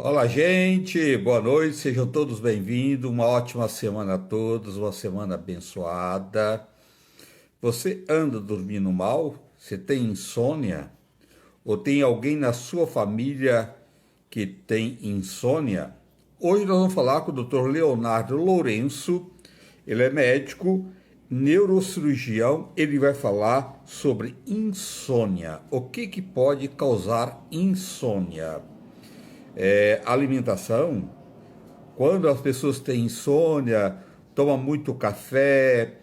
Olá, gente, boa noite, sejam todos bem-vindos. Uma ótima semana a todos, uma semana abençoada. Você anda dormindo mal? Você tem insônia? Ou tem alguém na sua família que tem insônia? Hoje nós vamos falar com o Dr. Leonardo Lourenço. Ele é médico, neurocirurgião. Ele vai falar sobre insônia. O que pode causar insônia? Alimentação. Quando as pessoas têm insônia, toma muito café,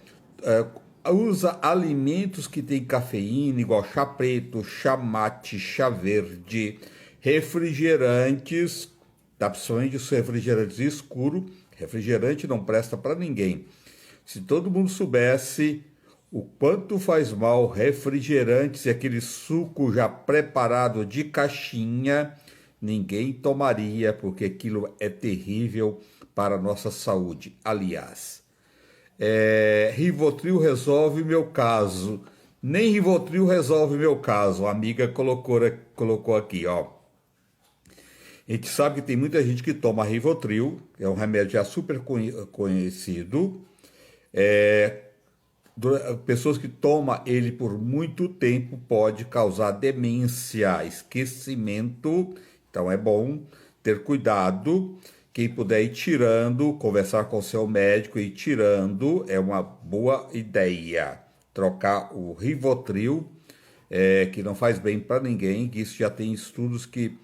usa alimentos que têm cafeína, igual chá preto, chá mate, chá verde, refrigerantes, tá? Principalmente os refrigerantes escuros. Refrigerante não presta para ninguém. Se todo mundo soubesse o quanto faz mal refrigerantes e aquele suco já preparado de caixinha, ninguém tomaria, porque aquilo é terrível para a nossa saúde. Aliás, Rivotril resolve meu caso. Nem Rivotril resolve meu caso. A amiga colocou aqui, ó. A gente sabe que tem muita gente que toma Rivotril, que é um remédio já super conhecido. Pessoas que tomam ele por muito tempo pode causar demência, esquecimento. Então é bom ter cuidado. Quem puder ir tirando, conversar com o seu médico e ir tirando, é uma boa ideia. Trocar o Rivotril, que não faz bem para ninguém, que isso já tem estudos que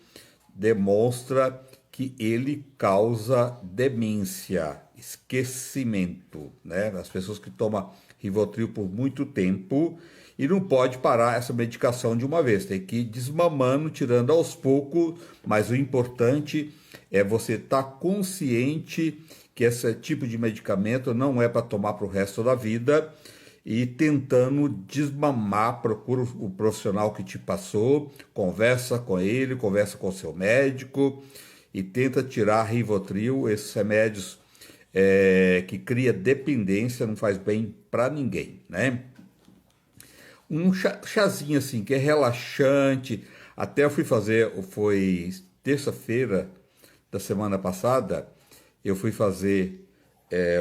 demonstra que ele causa demência, esquecimento, né? As pessoas que tomam Rivotril por muito tempo e não pode parar essa medicação de uma vez, tem que ir desmamando, tirando aos poucos, mas o importante é você estar consciente que esse tipo de medicamento não é para tomar para o resto da vida e tentando desmamar, procura o profissional que te passou, conversa com ele, conversa com o seu médico e tenta tirar Rivotril, esses remédios que cria dependência, não faz bem para ninguém, né? Um chazinho assim, que é relaxante. Até eu fui fazer, foi terça-feira da semana passada, eu fui fazer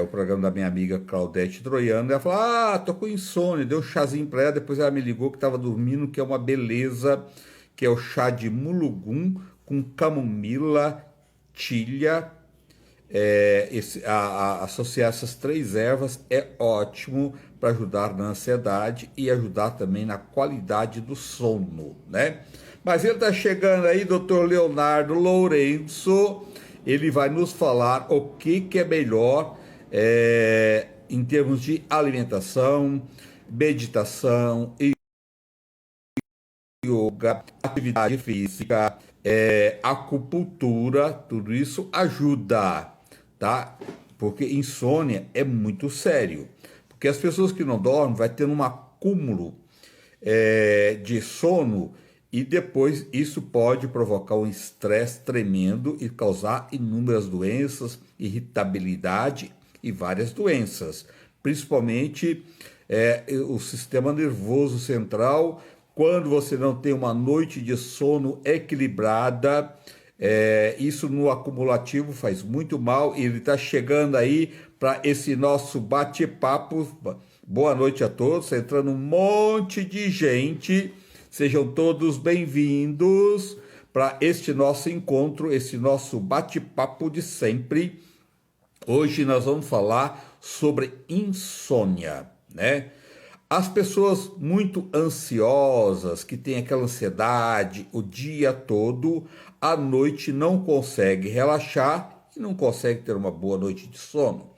o programa da minha amiga Claudete Troiano. Ela falou: Ah, tô com insônia. Deu um chazinho pra ela. Depois ela me ligou que tava dormindo, que é uma beleza, que é o chá de mulugum com camomila, tilha. Associar essas três ervas é ótimo para ajudar na ansiedade e ajudar também na qualidade do sono, né? Mas ele está chegando aí, Dr. Leonardo Lourenço. Ele vai nos falar o que é melhor em termos de alimentação, meditação, yoga, atividade física, acupuntura, tudo isso ajuda, tá? Porque insônia é muito sério. Porque as pessoas que não dormem vai tendo um acúmulo de sono e depois isso pode provocar um estresse tremendo e causar inúmeras doenças, irritabilidade e várias doenças, principalmente o sistema nervoso central. Quando você não tem uma noite de sono equilibrada, isso no acumulativo faz muito mal e ele está chegando aí para esse nosso bate-papo. Boa noite a todos, entrando um monte de gente, sejam todos bem-vindos para este nosso encontro, esse nosso bate-papo de sempre. Hoje nós vamos falar sobre insônia, né? As pessoas muito ansiosas, que têm aquela ansiedade o dia todo, à noite não conseguem relaxar e não conseguem ter uma boa noite de sono.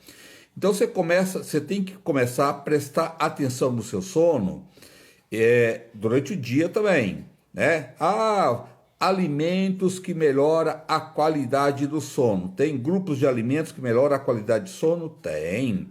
Então você tem que começar a prestar atenção no seu sono durante o dia também, né? Alimentos que melhoram a qualidade do sono. Tem grupos de alimentos que melhoram a qualidade de sono? Tem.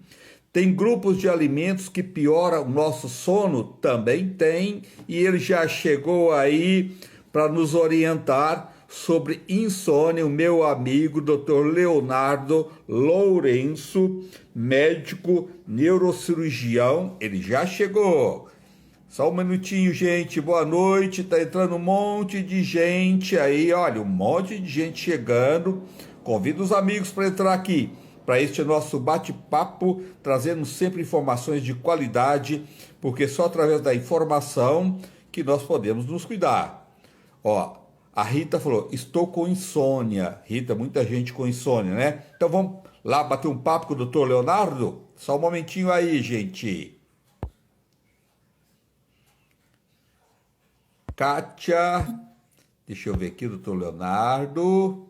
Tem grupos de alimentos que pioram o nosso sono? Também tem. E ele já chegou aí para nos orientar sobre insônia, o meu amigo Dr. Leonardo Lourenço, médico neurocirurgião. Ele já chegou. Só um minutinho, gente. Boa noite. Tá entrando um monte de gente aí. Olha, um monte de gente chegando. Convido os amigos para entrar aqui, para este nosso bate-papo, trazendo sempre informações de qualidade, porque só através da informação que nós podemos nos cuidar. Ó, a Rita falou: estou com insônia. Rita, muita gente com insônia, né? Então vamos lá bater um papo com o doutor Leonardo? Só um momentinho aí, gente. Kátia, deixa eu ver aqui, doutor Leonardo.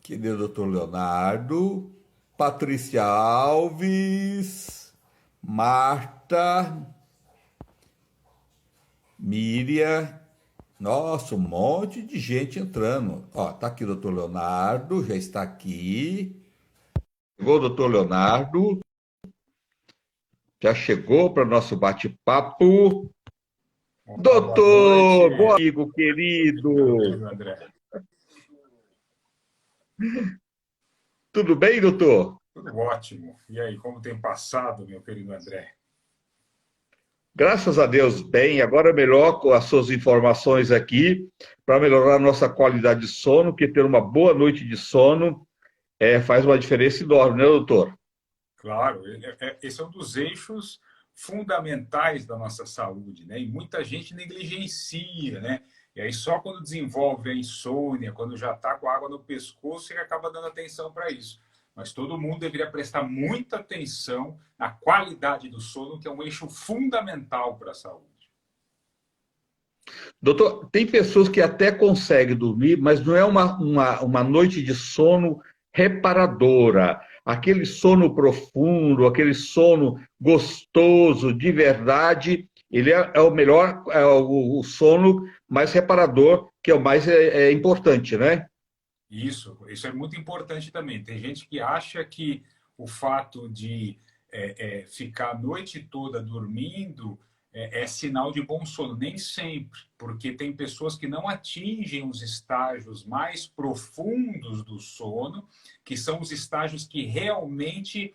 Cadê o doutor Leonardo? Patrícia Alves, Marta, Miriam. Nossa, um monte de gente entrando. Ó, tá aqui o doutor Leonardo, já está aqui. Chegou o doutor Leonardo, já chegou para o nosso bate-papo. Doutor, bom amigo querido. André. Tudo bem, doutor? Tudo ótimo. E aí, como tem passado, meu querido André? Graças a Deus, bem. Agora melhor com as suas informações aqui, para melhorar a nossa qualidade de sono, porque ter uma boa noite de sono faz uma diferença enorme, né, doutor? Claro, esse é um dos eixos fundamentais da nossa saúde, né? E muita gente negligencia, né? E aí só quando desenvolve a insônia, quando já está com água no pescoço, é que acaba dando atenção para isso. Mas todo mundo deveria prestar muita atenção na qualidade do sono, que é um eixo fundamental para a saúde. Doutor, tem pessoas que até conseguem dormir, mas não é uma noite de sono reparadora. Aquele sono profundo, aquele sono gostoso, de verdade, ele é o melhor, é o sono mais reparador, que é o mais importante, né? Isso é muito importante também. Tem gente que acha que o fato de ficar a noite toda dormindo é sinal de bom sono. Nem sempre, porque tem pessoas que não atingem os estágios mais profundos do sono, que são os estágios que realmente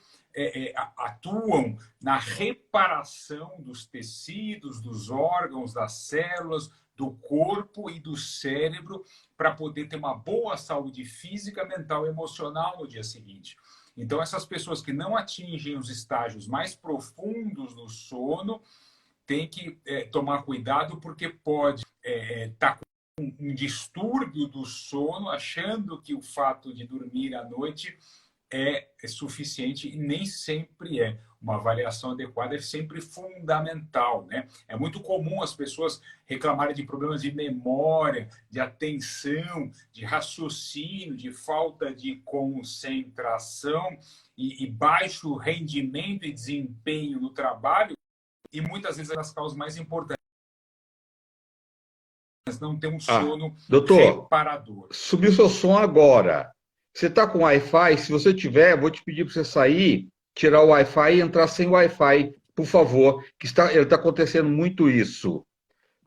atuam na reparação dos tecidos, dos órgãos, das células, do corpo e do cérebro, para poder ter uma boa saúde física, mental e emocional no dia seguinte. Então, essas pessoas que não atingem os estágios mais profundos do sono têm que tomar cuidado, porque pode estar com um distúrbio do sono, achando que o fato de dormir à noite é suficiente, e nem sempre é. Uma avaliação adequada é sempre fundamental, né? É muito comum as pessoas reclamarem de problemas de memória, de atenção, de raciocínio, de falta de concentração e baixo rendimento e desempenho no trabalho, e muitas vezes as causas mais importantes não ter um sono doutor, reparador. subiu seu som agora. Você está com Wi-Fi? Se você tiver, vou te pedir para você sair, tirar o Wi-Fi e entrar sem Wi-Fi, por favor, que está acontecendo muito isso.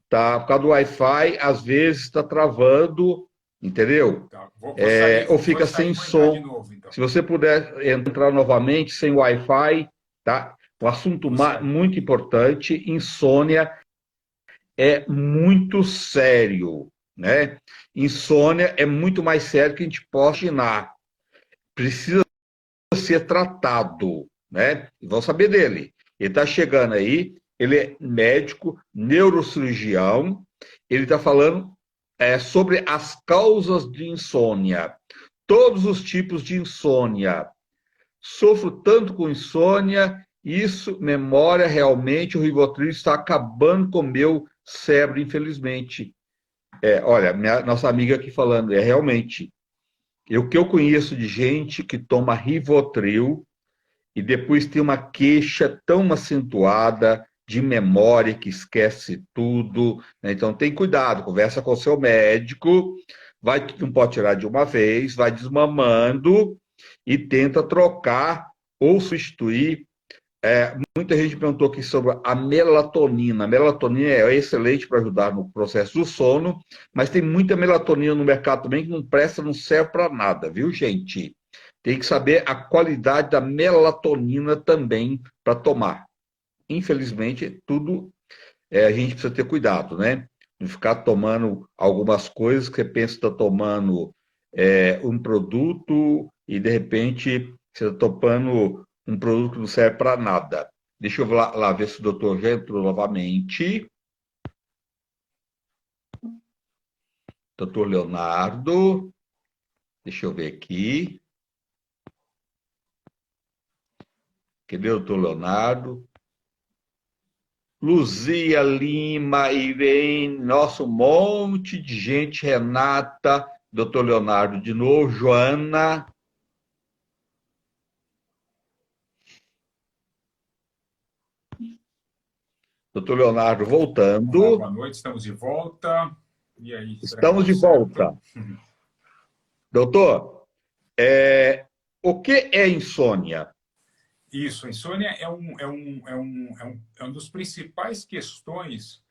Tá? Por causa do Wi-Fi, às vezes está travando, entendeu? Tá, vou sair, Ou fica vou sair, sem vou entrar de som. novo, então. Se você puder entrar novamente sem Wi-Fi, tá? Um assunto muito importante, insônia é muito sério, né? Insônia é muito mais sério que a gente possa imaginar. Precisa ser tratado, né? E vão saber dele. Ele está chegando aí, ele é médico, neurocirurgião, ele está falando sobre as causas de insônia. Todos os tipos de insônia. Sofro tanto com insônia, isso, memória, realmente, o Rivotril está acabando com o meu cérebro, infelizmente. Olha, nossa amiga aqui falando, realmente, o que eu conheço de gente que toma Rivotril e depois tem uma queixa tão acentuada de memória que esquece tudo, né? Então tem cuidado, conversa com o seu médico, não pode tirar de uma vez, vai desmamando e tenta trocar ou substituir. Muita gente perguntou aqui sobre a melatonina. A melatonina é excelente para ajudar no processo do sono, mas tem muita melatonina no mercado também que não presta, não serve para nada, viu, gente? Tem que saber a qualidade da melatonina também para tomar. Infelizmente, tudo a gente precisa ter cuidado, né? Não ficar tomando algumas coisas que você pensa que está tomando um produto e de repente você está tomando um produto que não serve para nada. Deixa eu lá ver se o doutor já entrou novamente. Doutor Leonardo, deixa eu ver aqui. Cadê o doutor Leonardo? Luzia Lima, Irene, nossa, um monte de gente, Renata, doutor Leonardo de novo, Joana, doutor Leonardo Olá, voltando. boa noite, estamos de volta. E aí, será que Estamos deu de volta. certo? Doutor, o que é insônia? Isso, a insônia é um dos principais questões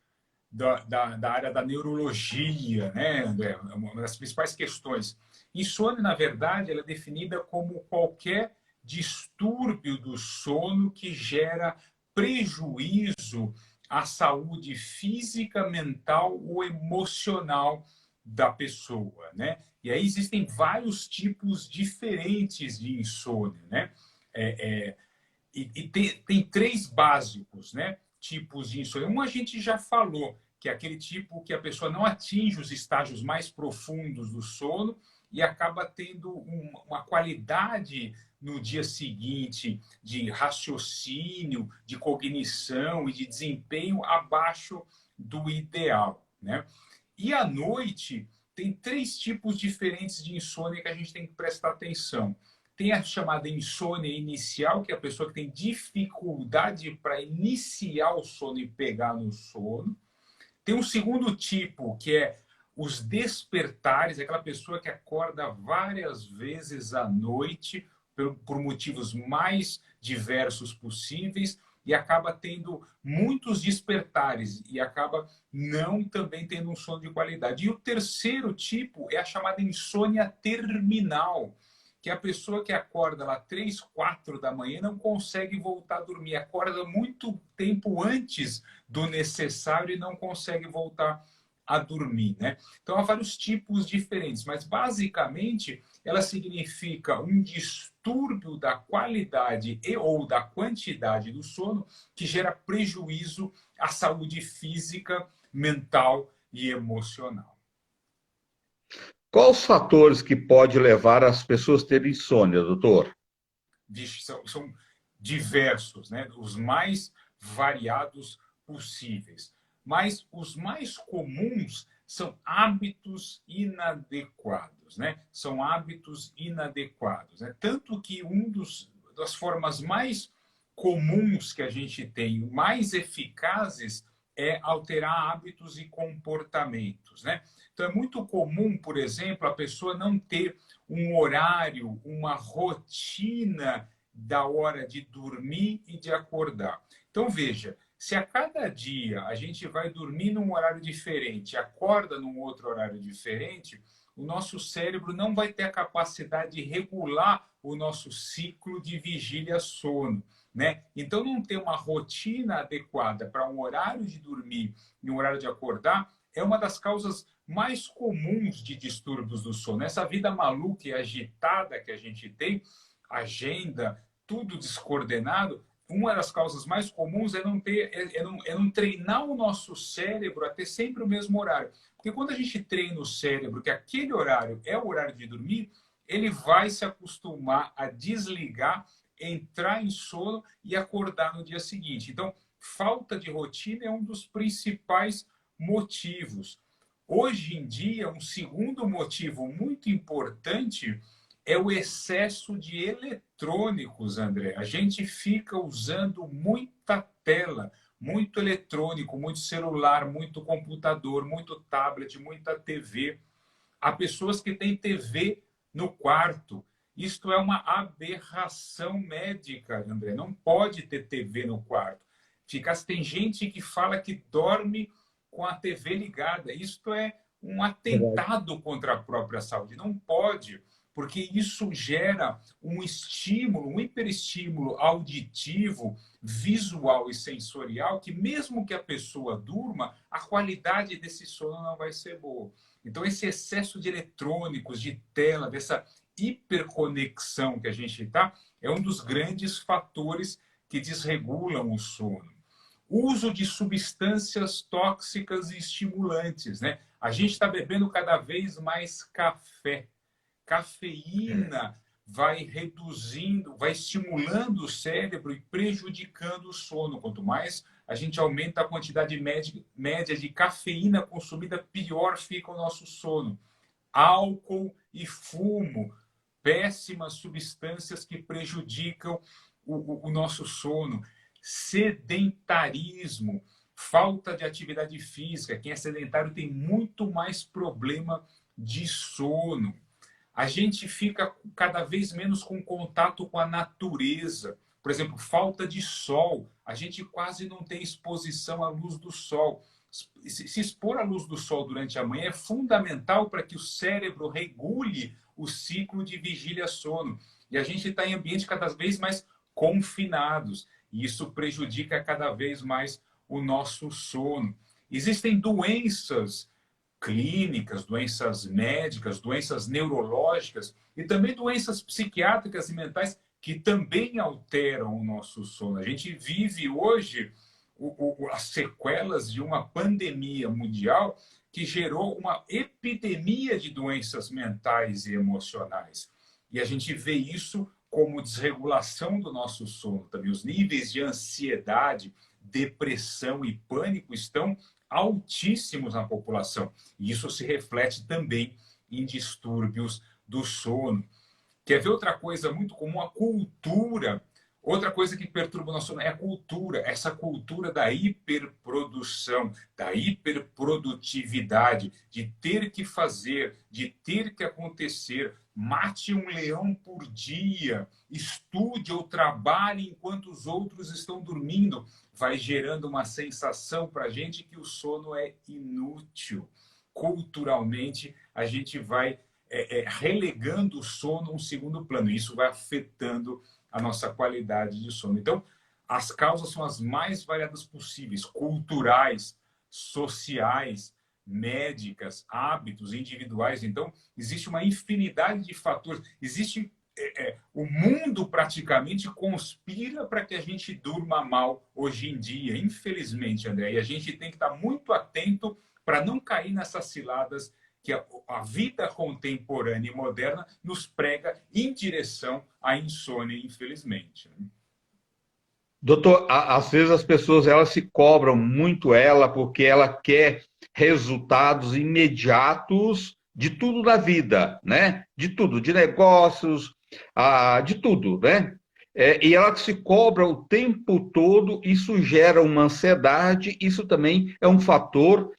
da área da neurologia, né, André? É uma das principais questões. Insônia, na verdade, ela é definida como qualquer distúrbio do sono que gera prejuízo à saúde física, mental ou emocional da pessoa, né? E aí existem vários tipos diferentes de insônia, né? É, é, e tem três básicos, né? Tipos de insônia. Um a gente já falou, que é aquele tipo que a pessoa não atinge os estágios mais profundos do sono e acaba tendo uma qualidade no dia seguinte de raciocínio, de cognição e de desempenho abaixo do ideal, né? E à noite tem três tipos diferentes de insônia que a gente tem que prestar atenção. Tem a chamada insônia inicial, que é a pessoa que tem dificuldade para iniciar o sono e pegar no sono. Tem um segundo tipo, que é os despertares, aquela pessoa que acorda várias vezes à noite, por motivos mais diversos possíveis, e acaba tendo muitos despertares, e acaba não também tendo um sono de qualidade. E o terceiro tipo é a chamada insônia terminal, que é a pessoa que acorda lá 3, 4 da manhã e não consegue voltar a dormir, acorda muito tempo antes do necessário e não consegue voltar a dormir, né? Então há vários tipos diferentes, mas basicamente ela significa um distúrbio da qualidade e ou da quantidade do sono que gera prejuízo à saúde física, mental e emocional. Quais os fatores que pode levar as pessoas a terem insônia, doutor? São diversos, né? Os mais variados possíveis. Mas os mais comuns são hábitos inadequados, né? São hábitos inadequados, né? Tanto que das formas mais comuns que a gente tem, mais eficazes, é alterar hábitos e comportamentos, né? Então é muito comum, por exemplo, a pessoa não ter um horário, uma rotina da hora de dormir e de acordar. Então, veja, se a cada dia a gente vai dormir num horário diferente, acorda num outro horário diferente, o nosso cérebro não vai ter a capacidade de regular o nosso ciclo de vigília-sono, né? Então, não ter uma rotina adequada para um horário de dormir e um horário de acordar é uma das causas mais comuns de distúrbios do sono. Essa vida maluca e agitada que a gente tem, agenda, tudo descoordenado, uma das causas mais comuns é não ter, é não treinar o nosso cérebro a ter sempre o mesmo horário. Porque quando a gente treina o cérebro que aquele horário é o horário de dormir, ele vai se acostumar a desligar, entrar em sono e acordar no dia seguinte. Então, falta de rotina é um dos principais motivos. Hoje em dia, um segundo motivo muito importante é o excesso de eletrônicos, André. A gente fica usando muita tela, muito eletrônico, muito celular, muito computador, muito tablet, muita TV. Há pessoas que têm TV no quarto. Isto é uma aberração médica, André. Não pode ter TV no quarto. Tem gente que fala que dorme com a TV ligada. Isto é um atentado contra a própria saúde. Não pode. porque isso gera um estímulo, um hiperestímulo auditivo, visual e sensorial, que mesmo que a pessoa durma, a qualidade desse sono não vai ser boa. Então, esse excesso de eletrônicos, de tela, dessa hiperconexão que a gente está, é um dos grandes fatores que desregulam o sono. Uso de substâncias tóxicas e estimulantes, né? A gente está bebendo cada vez mais café. Cafeína vai reduzindo, vai estimulando o cérebro e prejudicando o sono. Quanto mais a gente aumenta a quantidade média de cafeína consumida, pior fica o nosso sono. Álcool e fumo, péssimas substâncias que prejudicam o nosso sono. Sedentarismo, falta de atividade física. Quem é sedentário tem muito mais problema de sono. A gente fica cada vez menos com contato com a natureza. Por exemplo, falta de sol. A gente quase não tem exposição à luz do sol. Se expor à luz do sol durante a manhã é fundamental para que o cérebro regule o ciclo de vigília-sono. E a gente está em ambientes cada vez mais confinados. E isso prejudica cada vez mais o nosso sono. Existem doenças clínicas, doenças médicas, doenças neurológicas e também doenças psiquiátricas e mentais que também alteram o nosso sono. A gente vive hoje as sequelas de uma pandemia mundial que gerou uma epidemia de doenças mentais e emocionais. E a gente vê isso como desregulação do nosso sono também. Os níveis de ansiedade, depressão e pânico estão altíssimos na população. E isso se reflete também em distúrbios do sono. Quer ver outra coisa muito comum? A cultura. Outra coisa que perturba o nosso sono é a cultura. Essa cultura da hiperprodução, da hiperprodutividade, de ter que fazer, de ter que acontecer. Mate um leão por dia, estude ou trabalhe enquanto os outros estão dormindo. Vai gerando uma sensação para a gente que o sono é inútil. Culturalmente, a gente vai relegando o sono a um segundo plano. Isso vai afetando a nossa qualidade de sono. Então, as causas são as mais variadas possíveis, culturais, sociais, médicas, hábitos individuais. Então, existe uma infinidade de fatores. Existe o mundo praticamente conspira para que a gente durma mal hoje em dia, infelizmente, André. E a gente tem que estar muito atento para não cair nessas ciladas que a vida contemporânea e moderna nos prega em direção à insônia, infelizmente. Doutor, às vezes as pessoas elas se cobram muito ela porque ela quer resultados imediatos de tudo na vida, né? De tudo, de negócios, de tudo, né? E ela se cobra o tempo todo, isso gera uma ansiedade, isso também é um fator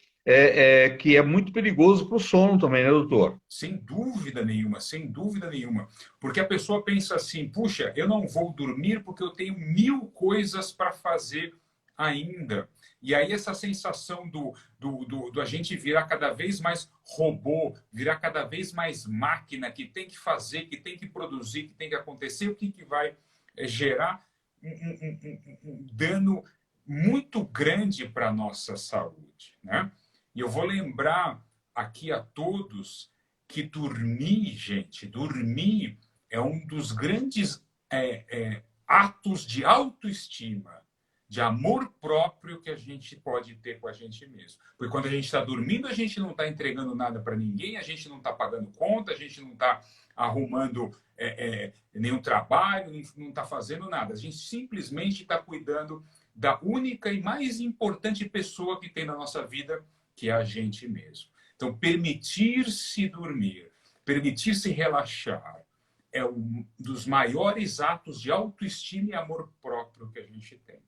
que é muito perigoso para o sono também, né, doutor? Sem dúvida nenhuma, sem dúvida nenhuma. Porque a pessoa pensa assim, puxa, eu não vou dormir porque eu tenho 1000 coisas para fazer ainda. E aí essa sensação do a gente virar cada vez mais robô, virar cada vez mais máquina, que tem que fazer, que tem que produzir, que tem que acontecer, o que vai gerar um dano muito grande para a nossa saúde, né? E eu vou lembrar aqui a todos que dormir, gente, dormir é um dos grandes atos de autoestima, de amor próprio que a gente pode ter com a gente mesmo. Porque quando a gente está dormindo, a gente não está entregando nada para ninguém, a gente não está pagando conta, a gente não está arrumando nenhum trabalho, não está fazendo nada. A gente simplesmente está cuidando da única e mais importante pessoa que tem na nossa vida, que é a gente mesmo. Então, permitir-se dormir, permitir-se relaxar, é um dos maiores atos de autoestima e amor próprio que a gente tem.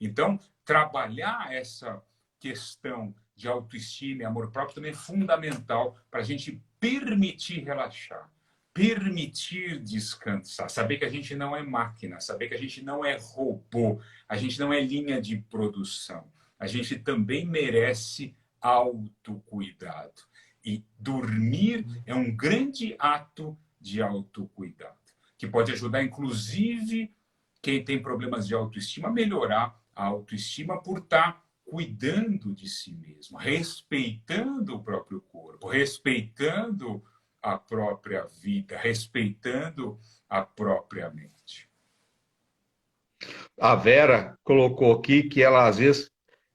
Então, trabalhar essa questão de autoestima e amor próprio também é fundamental para a gente permitir relaxar, permitir descansar, saber que a gente não é máquina, saber que a gente não é robô, a gente não é linha de produção. A gente também merece autocuidado. E dormir é um grande ato de autocuidado, que pode ajudar, inclusive, quem tem problemas de autoestima a melhorar a autoestima por estar cuidando de si mesmo, respeitando o próprio corpo, respeitando a própria vida, respeitando a própria mente. A Vera colocou aqui que ela, às vezes,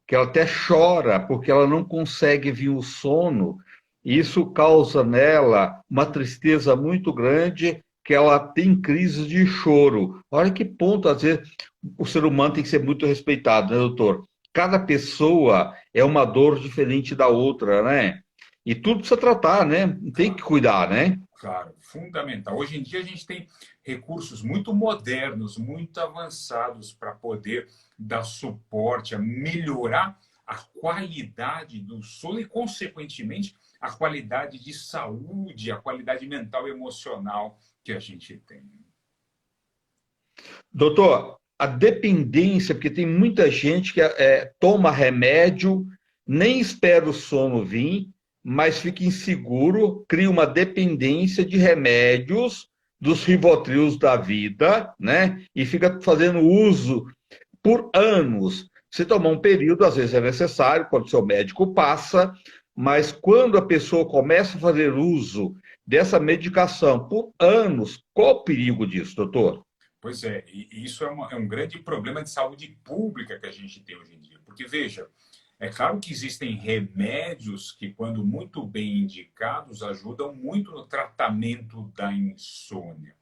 que ela até chora porque ela não consegue vir o sono. E isso causa nela uma tristeza muito grande, que ela tem crises de choro. Olha que ponto, às vezes, o ser humano tem que ser muito respeitado, né, doutor? Cada pessoa é uma dor diferente da outra, né? E tudo precisa tratar, né? Tem que cuidar, né? Claro, fundamental. Hoje em dia a gente tem recursos muito modernos, muito avançados para poder dar suporte, a melhorar a qualidade do sono e, consequentemente, a qualidade de saúde, a qualidade mental e emocional que a gente tem. Doutor, a dependência, porque tem muita gente que toma remédio, nem espera o sono vir, mas fica inseguro, cria uma dependência de remédios, dos Rivotrios da vida, né? E fica fazendo uso por anos. Se tomar um período, às vezes é necessário, quando o seu médico passa, mas quando a pessoa começa a fazer uso dessa medicação por anos, qual o perigo disso, doutor? Pois é, e isso é um grande problema de saúde pública que a gente tem hoje em dia. Porque, veja, é claro que existem remédios que, quando muito bem indicados, ajudam muito no tratamento da insônia.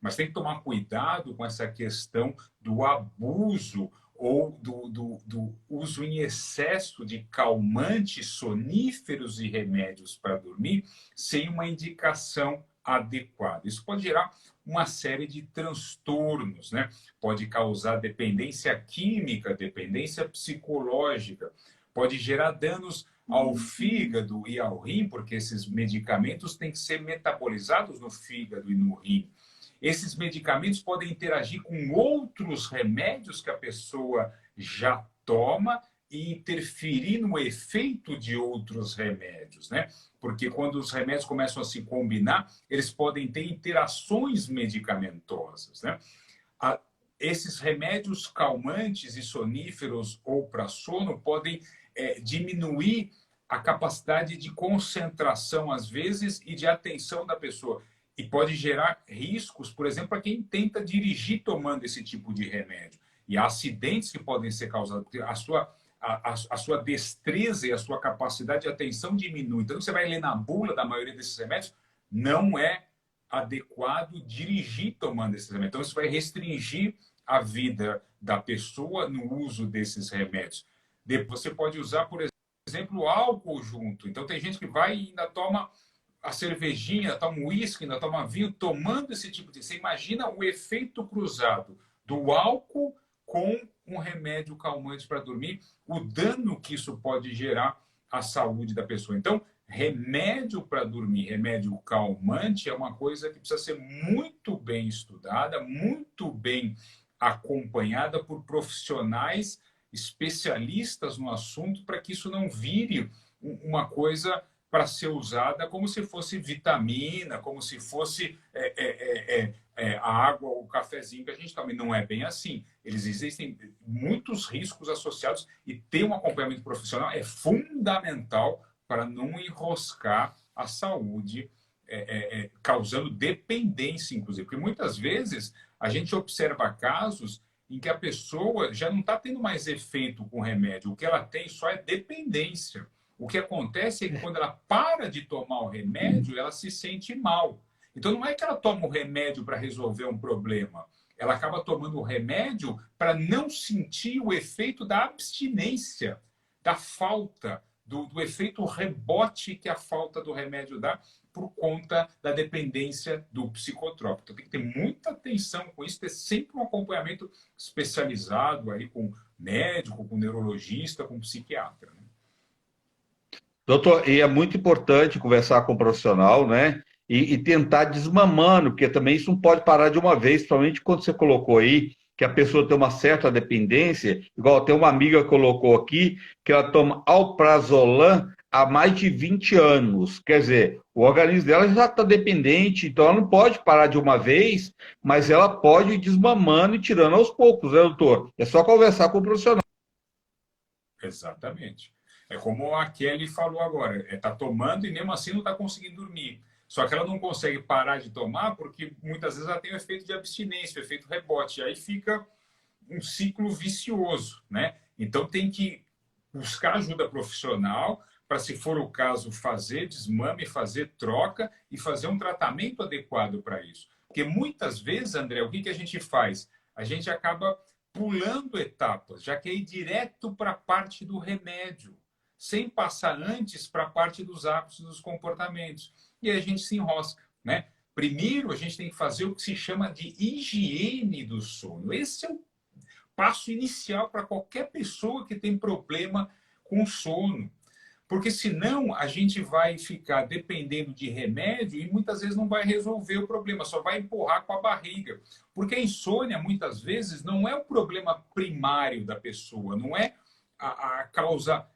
Mas tem que tomar cuidado com essa questão do abuso ou do uso em excesso de calmantes, soníferos e remédios para dormir sem uma indicação adequada. Isso pode gerar uma série de transtornos, né? Pode causar dependência química, dependência psicológica, pode gerar danos ao fígado e ao rim, porque esses medicamentos têm que ser metabolizados no fígado e no rim. Esses medicamentos podem interagir com outros remédios que a pessoa já toma e interferir no efeito de outros remédios, né? Porque quando os remédios começam a se combinar, eles podem ter interações medicamentosas, né? Esses remédios calmantes e soníferos ou para sono podem diminuir a capacidade de concentração, às vezes, e de atenção da pessoa. E pode gerar riscos, por exemplo, para quem tenta dirigir tomando esse tipo de remédio. E há acidentes que podem ser causados, porque a sua destreza e a sua capacidade de atenção diminui. Então, você vai ler na bula da maioria desses remédios, não é adequado dirigir tomando esses remédios. Então, isso vai restringir a vida da pessoa no uso desses remédios. Você pode usar, por exemplo, álcool junto. Então, tem gente que vai e ainda toma a cervejinha, toma um uísque, ainda toma vinho, tomando esse tipo de... Você imagina o efeito cruzado do álcool com um remédio calmante para dormir, o dano que isso pode gerar à saúde da pessoa. Então, remédio para dormir, remédio calmante, é uma coisa que precisa ser muito bem estudada, muito bem acompanhada por profissionais especialistas no assunto, para que isso não vire uma coisa para ser usada como se fosse vitamina, como se fosse a água ou o cafezinho que a gente toma. E não é bem assim. Existem muitos riscos associados e ter um acompanhamento profissional é fundamental para não enroscar a saúde, causando dependência, inclusive. Porque muitas vezes a gente observa casos em que a pessoa já não está tendo mais efeito com o remédio. O que ela tem só é dependência. O que acontece é que quando ela para de tomar o remédio, ela se sente mal. Então, não é que ela toma o remédio para resolver um problema. Ela acaba tomando o remédio para não sentir o efeito da abstinência, da falta, do efeito rebote que a falta do remédio dá por conta da dependência do psicotrópico. Então, tem que ter muita atenção com isso, ter sempre um acompanhamento especializado aí com médico, com neurologista, com psiquiatra, né? Doutor, e é muito importante conversar com o profissional, né? E tentar desmamando, porque também isso não pode parar de uma vez, principalmente quando você colocou aí que a pessoa tem uma certa dependência, igual tem uma amiga que colocou aqui, que ela toma alprazolam há mais de 20 anos. Quer dizer, o organismo dela já está dependente, então ela não pode parar de uma vez, mas ela pode ir desmamando e tirando aos poucos, né, doutor? É só conversar com o profissional. Exatamente. É como a Kelly falou agora, está tomando e mesmo assim não está conseguindo dormir. Só que ela não consegue parar de tomar porque muitas vezes ela tem o efeito de abstinência, o efeito rebote. Aí fica um ciclo vicioso, né? Então tem que buscar ajuda profissional para, se for o caso, fazer desmame, fazer troca e fazer um tratamento adequado para isso. Porque muitas vezes, André, o que que a gente faz? A gente acaba pulando etapas, já quer ir direto para a parte do remédio, sem passar antes para a parte dos hábitos e dos comportamentos. E aí a gente se enrosca, né? Primeiro, a gente tem que fazer o que se chama de higiene do sono. Esse é o passo inicial para qualquer pessoa que tem problema com sono. Porque senão a gente vai ficar dependendo de remédio e muitas vezes não vai resolver o problema, só vai empurrar com a barriga. Porque a insônia, muitas vezes, não é o problema primário da pessoa, não é a causa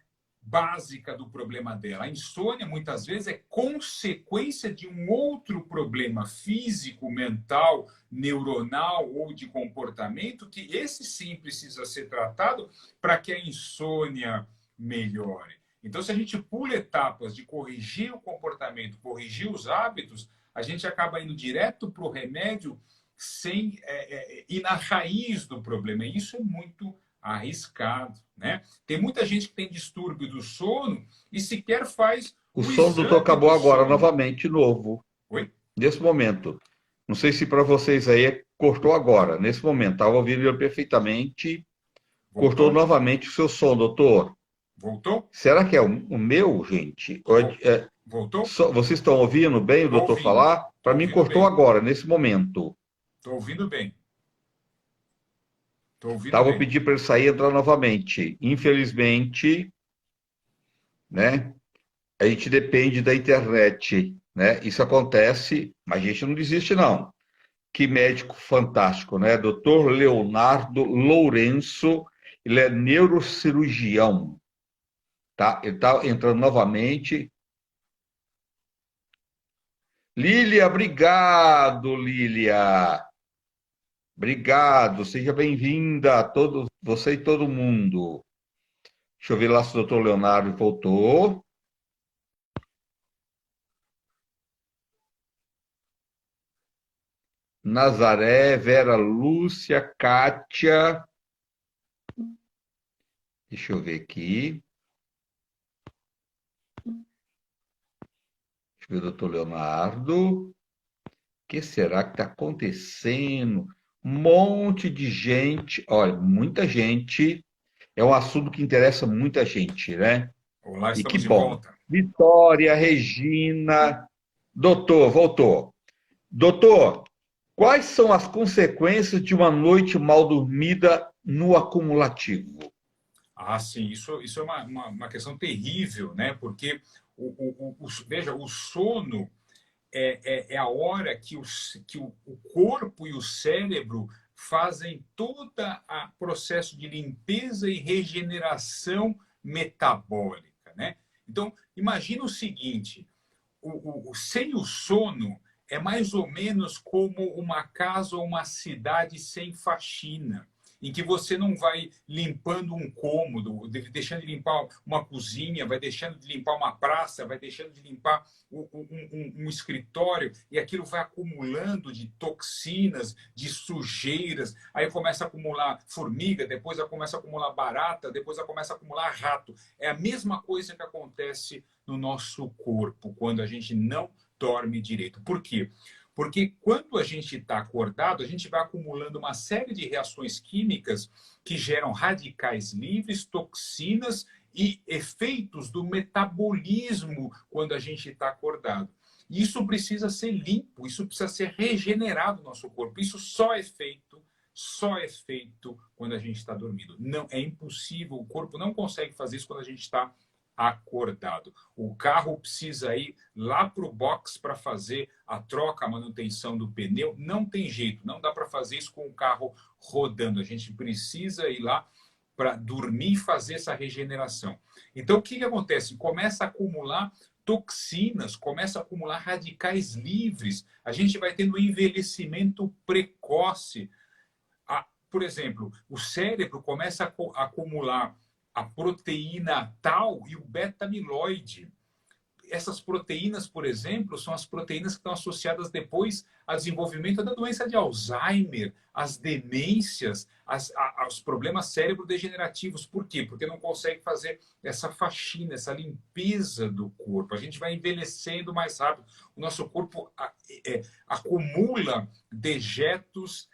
básica do problema dela. A insônia, muitas vezes, é consequência de um outro problema físico, mental, neuronal ou de comportamento, que esse sim precisa ser tratado para que a insônia melhore. Então, se a gente pula etapas de corrigir o comportamento, corrigir os hábitos, a gente acaba indo direto para o remédio sem ir na raiz do problema. E isso é muito arriscado, né? Tem muita gente que tem distúrbio do sono e sequer faz O o som do doutor exame acabou do agora, sono. novamente, novo, Oi? nesse momento. Não sei se para vocês aí cortou agora, nesse momento. Estava ouvindo ele perfeitamente. Cortou Voltou? novamente o seu som, doutor. Voltou? Será que é o meu, gente? Voltou? Vocês estão ouvindo bem o Estou doutor ouvindo. falar? Para Estou mim, ouvindo cortou bem. agora, nesse momento. Estou ouvindo bem. Estou ouvindo Tá, vou bem. pedir para ele sair e entrar novamente. Infelizmente, né? A gente depende da internet, né? Isso acontece, mas a gente não desiste, não. Que médico fantástico, né? Doutor Leonardo Lourenço, ele é neurocirurgião, tá? Ele está entrando novamente. Lília, obrigado, Lília. Obrigado, seja bem-vinda, todos, você e todo mundo. Deixa eu ver lá se o doutor Leonardo voltou. Nazaré, Vera Lúcia, Kátia. Deixa eu ver aqui. Deixa eu ver o doutor Leonardo. O que será que está acontecendo? Um monte de gente. Olha, muita gente. É um assunto que interessa muita gente, né? Olá, E que estamos de bom. volta. Vitória, Regina. Doutor, voltou. Doutor, quais são as consequências de uma noite mal dormida no acumulativo? Ah, sim, isso é uma questão terrível, né? Porque, veja, o sono é a hora que o corpo e o cérebro fazem todo o processo de limpeza e regeneração metabólica, né? Então, imagina o seguinte, sem o sono é mais ou menos como uma casa ou uma cidade sem faxina, em que você não vai limpando um cômodo, deixando de limpar uma cozinha, vai deixando de limpar uma praça, vai deixando de limpar um escritório, e aquilo vai acumulando de toxinas, de sujeiras, aí começa a acumular formiga, depois começa a acumular barata, depois começa a acumular rato. É a mesma coisa que acontece no nosso corpo quando a gente não dorme direito. Por quê? Porque quando a gente está acordado, a gente vai acumulando uma série de reações químicas que geram radicais livres, toxinas e efeitos do metabolismo quando a gente está acordado. Isso precisa ser limpo, isso precisa ser regenerado no nosso corpo. Isso só é feito quando a gente está dormindo. Não, é impossível, o corpo não consegue fazer isso quando a gente está acordado. O carro precisa ir lá para o box para fazer a troca, a manutenção do pneu. Não tem jeito, não dá para fazer isso com o carro rodando. A gente precisa ir lá para dormir e fazer essa regeneração. Então, o que, que acontece? Começa a acumular toxinas, começa a acumular radicais livres. A gente vai tendo envelhecimento precoce. Por exemplo, o cérebro começa a acumular a proteína tal e o beta-amiloide. Essas proteínas, por exemplo, são as proteínas que estão associadas depois ao desenvolvimento da doença de Alzheimer, às demências, aos problemas cérebro-degenerativos. Por quê? Porque não consegue fazer essa faxina, essa limpeza do corpo. A gente vai envelhecendo mais rápido. O nosso corpo acumula dejetos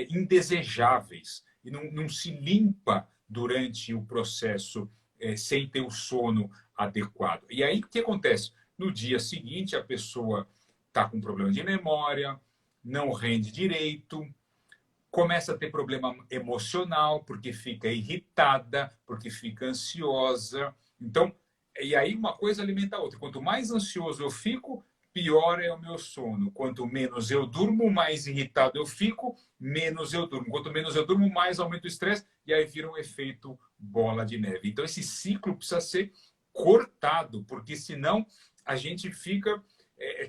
indesejáveis e não se limpa durante o processo sem ter o sono adequado. E aí, o que acontece? No dia seguinte, a pessoa está com problema de memória, não rende direito, começa a ter problema emocional, porque fica irritada, porque fica ansiosa. Então, e aí uma coisa alimenta a outra. Quanto mais ansioso eu fico, pior é o meu sono. Quanto menos eu durmo, mais irritado eu fico, menos eu durmo. Quanto menos eu durmo, mais aumenta o estresse, e aí vira um efeito bola de neve. Então, esse ciclo precisa ser cortado, porque senão a gente fica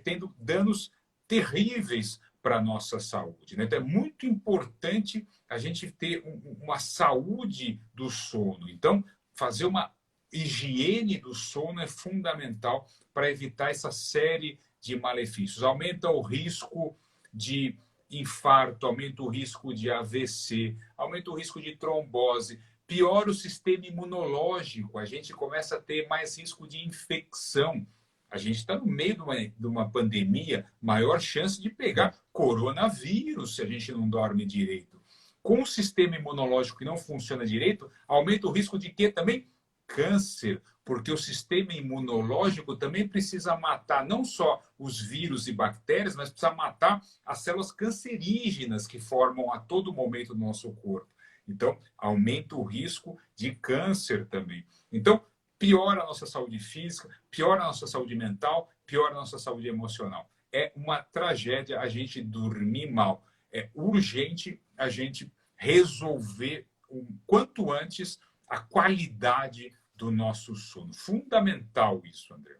tendo danos terríveis para a nossa saúde. Né? Então, é muito importante a gente ter uma saúde do sono. Então, fazer uma higiene do sono é fundamental para evitar essa série de malefícios. Aumenta o risco de infarto, aumenta o risco de AVC, aumenta o risco de trombose, piora o sistema imunológico, a gente começa a ter mais risco de infecção. A gente está no meio de uma pandemia, maior chance de pegar coronavírus se a gente não dorme direito. Com o sistema imunológico que não funciona direito, aumenta o risco de quê também? Câncer, porque o sistema imunológico também precisa matar não só os vírus e bactérias, mas precisa matar as células cancerígenas que formam a todo momento no nosso corpo. Então, aumenta o risco de câncer também. Então, piora a nossa saúde física, piora a nossa saúde mental, piora a nossa saúde emocional. É uma tragédia a gente dormir mal. É urgente a gente resolver o quanto antes a qualidade do nosso sono. Fundamental isso, André.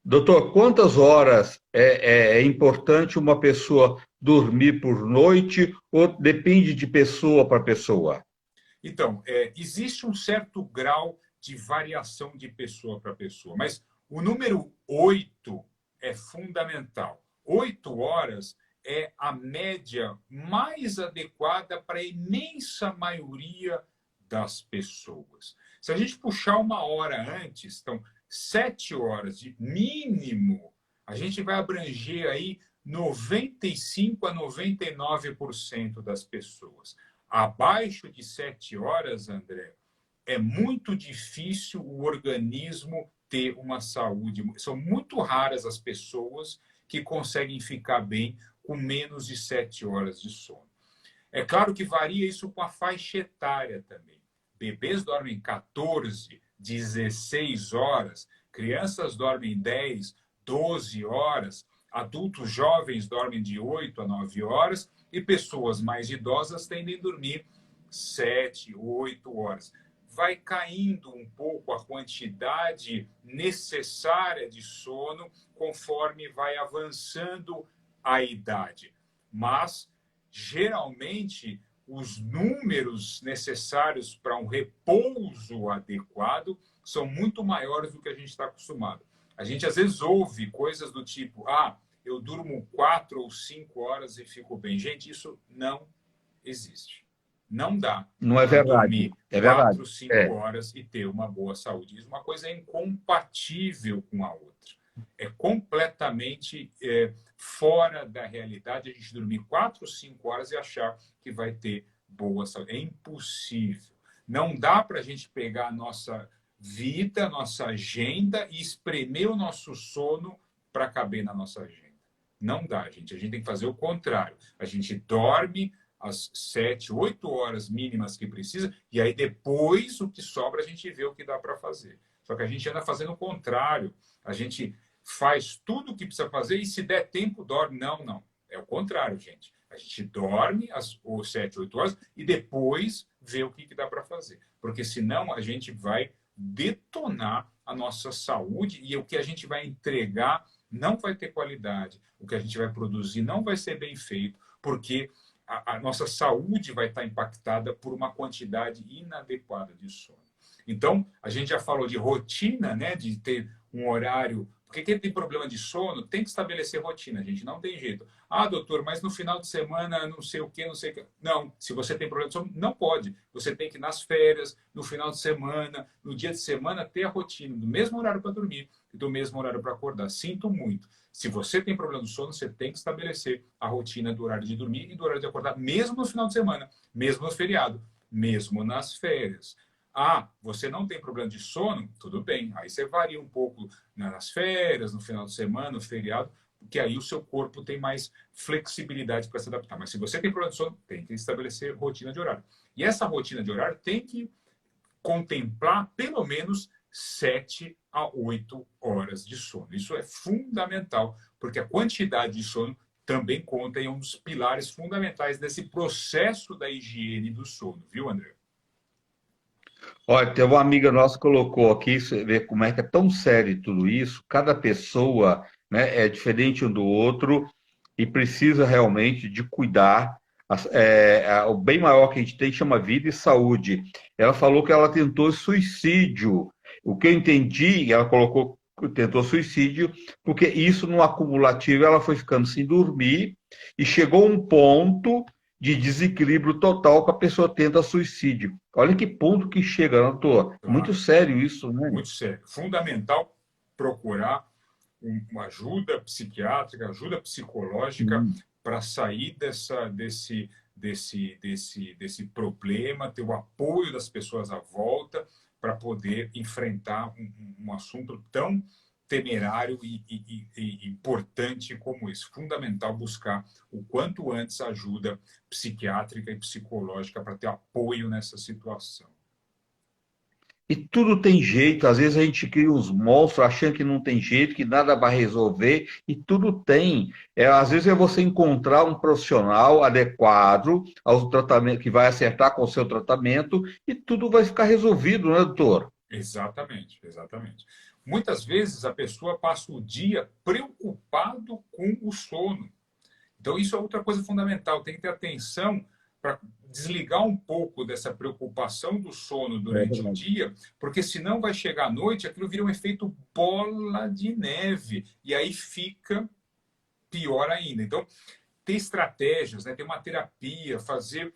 Doutor, quantas horas é importante uma pessoa dormir por noite ou depende de pessoa para pessoa? Então, existe um certo grau de variação de pessoa para pessoa, mas o número 8 é fundamental. 8 horas é a média mais adequada para a imensa maioria das pessoas. Se a gente puxar uma hora antes, então 7 horas de mínimo, a gente vai abranger aí 95 a 99% das pessoas. Abaixo de 7 horas, André, é muito difícil o organismo ter uma saúde. São muito raras as pessoas que conseguem ficar bem com menos de 7 horas de sono. É claro que varia isso com a faixa etária também. Bebês dormem 14, 16 horas, crianças dormem 10, 12 horas, adultos jovens dormem de 8 a 9 horas e pessoas mais idosas tendem a dormir 7, 8 horas. Vai caindo um pouco a quantidade necessária de sono conforme vai avançando a idade. Mas, geralmente, os números necessários para um repouso adequado são muito maiores do que a gente está acostumado. A gente, às vezes, ouve coisas do tipo, eu durmo 4 ou 5 horas e fico bem. Gente, isso não existe. Não dá Não é para verdade. dormir É verdade. 4, 5 horas e ter uma boa saúde. Isso, uma coisa é incompatível com a outra. É completamente fora da realidade a gente dormir 4, 5 horas e achar que vai ter boa saúde. É impossível. Não dá para a gente pegar a nossa vida, a nossa agenda e espremer o nosso sono para caber na nossa agenda. Não dá, gente. A gente tem que fazer o contrário. A gente dorme as 7, 8 horas mínimas que precisa, e aí depois o que sobra a gente vê o que dá para fazer. Só que a gente anda fazendo o contrário. A gente faz tudo o que precisa fazer e se der tempo, dorme. Não, não. É o contrário, gente. A gente dorme as 7, 8 horas e depois vê o que dá para fazer. Porque senão a gente vai detonar a nossa saúde e o que a gente vai entregar não vai ter qualidade. O que a gente vai produzir não vai ser bem feito, porque a nossa saúde vai estar impactada por uma quantidade inadequada de sono. Então, a gente já falou de rotina, né, de ter um horário. Porque quem tem problema de sono tem que estabelecer rotina, gente. Não tem jeito. Ah, doutor, mas no final de semana não sei o que, não sei o que. Não, se você tem problema de sono, não pode. Você tem que ir nas férias, no final de semana, no dia de semana, ter a rotina do mesmo horário para dormir e do mesmo horário para acordar. Sinto muito. Se você tem problema de sono, você tem que estabelecer a rotina do horário de dormir e do horário de acordar, mesmo no final de semana, mesmo no feriado, mesmo nas férias. Ah, você não tem problema de sono? Tudo bem. Aí você varia um pouco nas férias, no final de semana, no feriado, porque aí o seu corpo tem mais flexibilidade para se adaptar. Mas se você tem problema de sono, tem que estabelecer rotina de horário. E essa rotina de horário tem que contemplar pelo menos 7 a 8 horas de sono. Isso é fundamental, porque a quantidade de sono também conta em um dos pilares fundamentais desse processo da higiene do sono, viu, André? Olha, tem uma amiga nossa que colocou aqui, você vê como é que é tão sério tudo isso. Cada pessoa, né, é diferente um do outro e precisa realmente de cuidar. O bem maior que a gente tem chama vida e saúde. Ela falou que ela tentou suicídio. O que eu entendi, ela colocou que tentou suicídio, porque isso no acumulativo ela foi ficando sem dormir e chegou a um ponto de desequilíbrio total que a pessoa tenta suicídio. Olha que ponto que chega, doutor. Muito Claro, sério isso, né? muito sério. Fundamental procurar uma ajuda psiquiátrica, ajuda psicológica Sim. para sair desse problema, ter o apoio das pessoas à volta para poder enfrentar um assunto tão temerário e importante como esse. Fundamental buscar o quanto antes ajuda psiquiátrica e psicológica para ter apoio nessa situação. E tudo tem jeito, às vezes a gente cria uns monstros achando que não tem jeito, que nada vai resolver, e tudo tem. Às vezes é você encontrar um profissional adequado ao tratamento, que vai acertar com o seu tratamento, e tudo vai ficar resolvido, né, doutor? Exatamente, exatamente. Muitas vezes a pessoa passa o dia preocupado com o sono. Então, isso é outra coisa fundamental. Tem que ter atenção para desligar um pouco dessa preocupação do sono É durante o verdade. dia, porque senão vai chegar à noite, aquilo vira um efeito bola de neve, e aí fica pior ainda. Então, ter estratégias, né? Ter uma terapia, fazer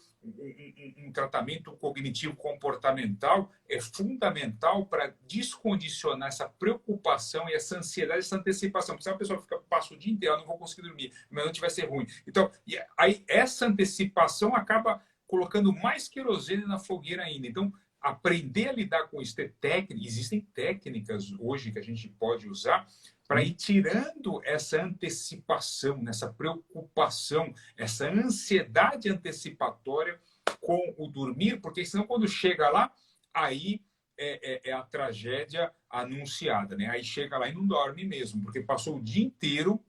um tratamento cognitivo comportamental é fundamental para descondicionar essa preocupação e essa ansiedade, essa antecipação. Porque se a pessoa passa o dia inteiro, não vou conseguir dormir, a noite vai ser ruim. Então, aí essa antecipação acaba colocando mais querosene na fogueira ainda. Então, aprender a lidar com isso, ter técnica, existem técnicas hoje que a gente pode usar para ir tirando essa antecipação, essa preocupação, essa ansiedade antecipatória com o dormir, porque senão quando chega lá, aí é a tragédia anunciada, né? Aí chega lá e não dorme mesmo, porque passou o dia inteiro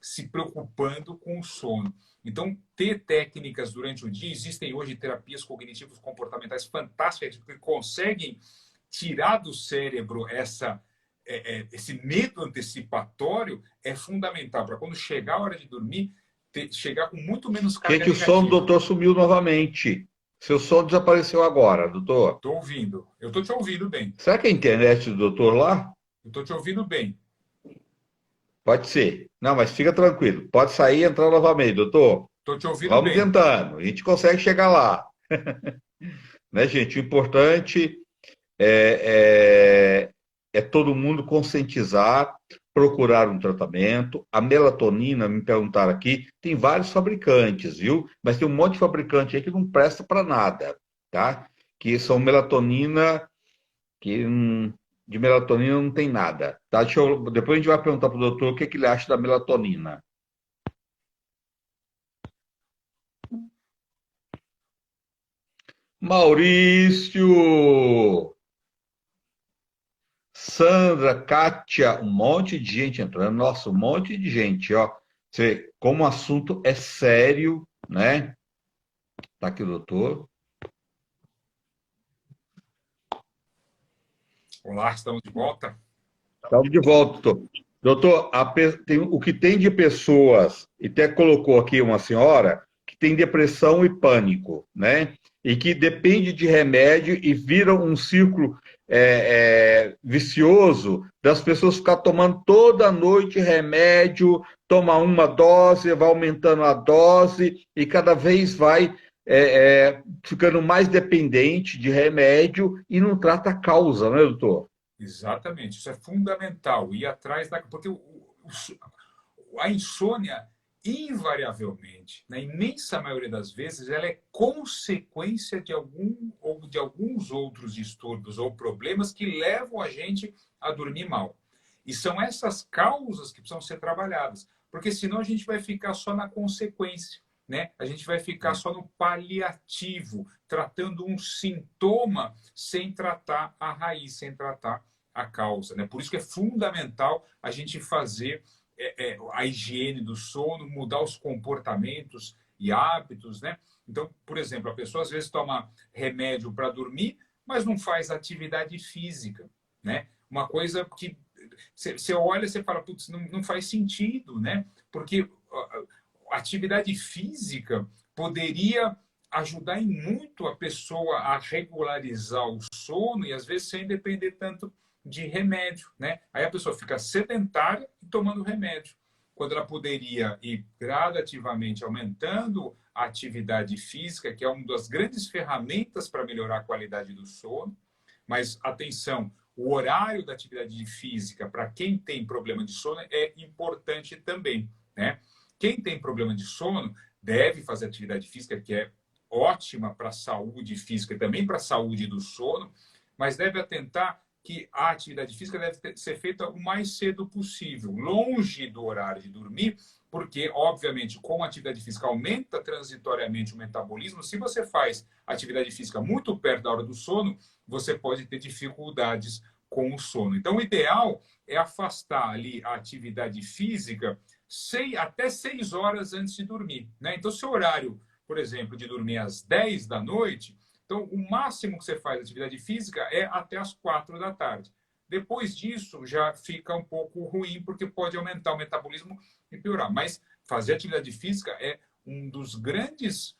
se preocupando com o sono. Então, ter técnicas durante o dia, existem hoje terapias cognitivas comportamentais fantásticas que conseguem tirar do cérebro esse medo antecipatório é fundamental para quando chegar a hora de dormir, chegar com muito menos carga Gente, o som do negativa. doutor sumiu novamente. Seu som desapareceu agora, doutor. Estou ouvindo. Eu estou te ouvindo bem. Será que é a internet do doutor lá? Eu estou te ouvindo bem. Pode ser. Não, mas fica tranquilo. Pode sair e entrar novamente, doutor. Estou te ouvindo Vamos bem. tentando. A gente consegue chegar lá. Né, gente? O importante é todo mundo conscientizar, procurar um tratamento. A melatonina, me perguntaram aqui, tem vários fabricantes, viu? Mas tem um monte de fabricante aí que não presta para nada, tá? Que são melatonina, que de melatonina não tem nada, tá? Depois a gente vai perguntar para o doutor o que ele acha da melatonina. Maurício! Sandra, Kátia, um monte de gente entrando. Nossa, um monte de gente, ó. Você, como o assunto é sério, né? Tá aqui, doutor. Olá, estamos de volta. Estamos de volta, doutor. Doutor, o que tem de pessoas, e até colocou aqui uma senhora, que tem depressão e pânico, né? E que depende de remédio e vira um círculo vicioso das pessoas ficar tomando toda noite remédio, toma uma dose, vai aumentando a dose e cada vez vai ficando mais dependente de remédio e não trata a causa, né, doutor? Exatamente, isso é fundamental, ir atrás da... Porque a insônia, invariavelmente, na imensa maioria das vezes, ela é consequência de alguns outros distúrbios ou problemas que levam a gente a dormir mal. E são essas causas que precisam ser trabalhadas, porque senão a gente vai ficar só na consequência, né? A gente vai ficar só no paliativo, tratando um sintoma sem tratar a raiz, sem tratar a causa, né? Por isso que é fundamental a gente fazer a higiene do sono, mudar os comportamentos e hábitos, né? Então, por exemplo, a pessoa às vezes toma remédio para dormir, mas não faz atividade física, né? Uma coisa que você olha e você fala, putz, não faz sentido, né? Porque a atividade física poderia ajudar em muito a pessoa a regularizar o sono e às vezes sem depender tanto de remédio, né? Aí a pessoa fica sedentária e tomando remédio, quando ela poderia ir gradativamente aumentando a atividade física, que é uma das grandes ferramentas para melhorar a qualidade do sono. Mas atenção, o horário da atividade física para quem tem problema de sono é importante também, né? Quem tem problema de sono deve fazer atividade física, que é ótima para a saúde física e também para a saúde do sono, mas deve atentar que a atividade física deve ser feita o mais cedo possível, longe do horário de dormir, porque, obviamente, como a atividade física aumenta transitoriamente o metabolismo, se você faz atividade física muito perto da hora do sono, você pode ter dificuldades com o sono. Então, o ideal é afastar ali a atividade física até 6 horas antes de dormir, né? Então, seu horário, por exemplo, de dormir às 10 da noite, então, o máximo que você faz de atividade física é até as 4 da tarde. Depois disso, já fica um pouco ruim, porque pode aumentar o metabolismo e piorar. Mas fazer atividade física é um dos grandes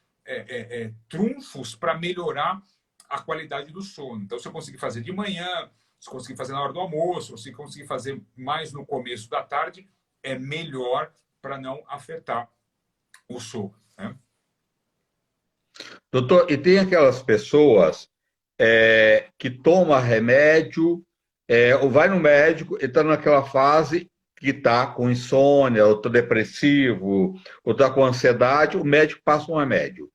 trunfos para melhorar a qualidade do sono. Então, se eu conseguir fazer de manhã, se conseguir fazer na hora do almoço, se conseguir fazer mais no começo da tarde, é melhor para não afetar o sono, né? Doutor, e tem aquelas pessoas que tomam remédio, ou vai no médico e está naquela fase que está com insônia, ou está depressivo, ou está com ansiedade, o médico passa um remédio.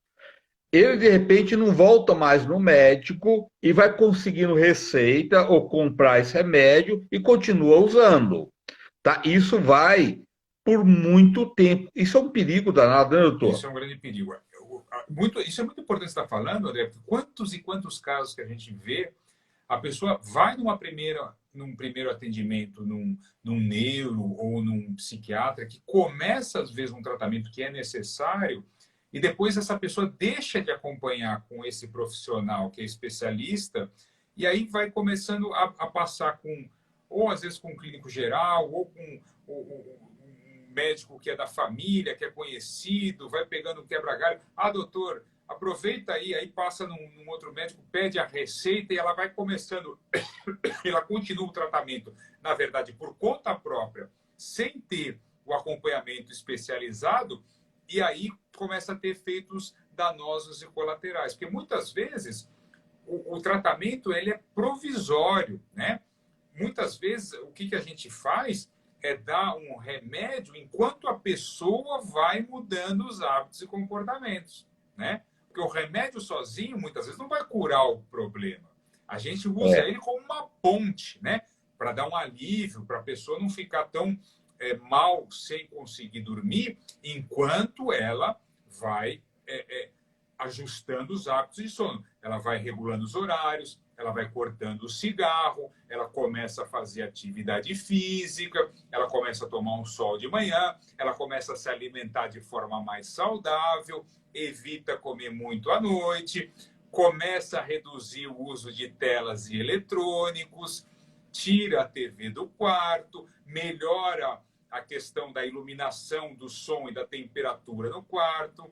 Ele, de repente, não volta mais no médico e vai conseguindo receita ou comprar esse remédio e continua usando. Tá? Isso vai por muito tempo. Isso é um perigo danado, né, doutor? Isso é um grande perigo. Isso é muito importante estar falando, André, porque quantos e quantos casos que a gente vê, a pessoa vai num primeiro atendimento num neuro ou num psiquiatra que começa, às vezes, um tratamento que é necessário e depois essa pessoa deixa de acompanhar com esse profissional que é especialista e aí vai começando a passar com, ou às vezes com um clínico geral, ou com um médico que é da família, que é conhecido, vai pegando o quebra-galho. Ah, doutor, aproveita aí passa num outro médico, pede a receita e ela vai começando, ela continua o tratamento, na verdade, por conta própria, sem ter o acompanhamento especializado, e aí começa a ter efeitos danosos e colaterais. Porque muitas vezes o tratamento ele é provisório, né? Muitas vezes o que a gente faz é dar um remédio enquanto a pessoa vai mudando os hábitos e comportamentos, né? Porque o remédio sozinho, muitas vezes, não vai curar o problema. A gente usa ele como uma ponte, né? Para dar um alívio, para a pessoa não ficar tão mal sem conseguir dormir, enquanto ela vai ajustando os hábitos de sono. Ela vai regulando os horários, ela vai cortando o cigarro, ela começa a fazer atividade física, ela começa a tomar um sol de manhã, ela começa a se alimentar de forma mais saudável, evita comer muito à noite, começa a reduzir o uso de telas e eletrônicos, tira a TV do quarto, melhora a questão da iluminação, do som e da temperatura no quarto,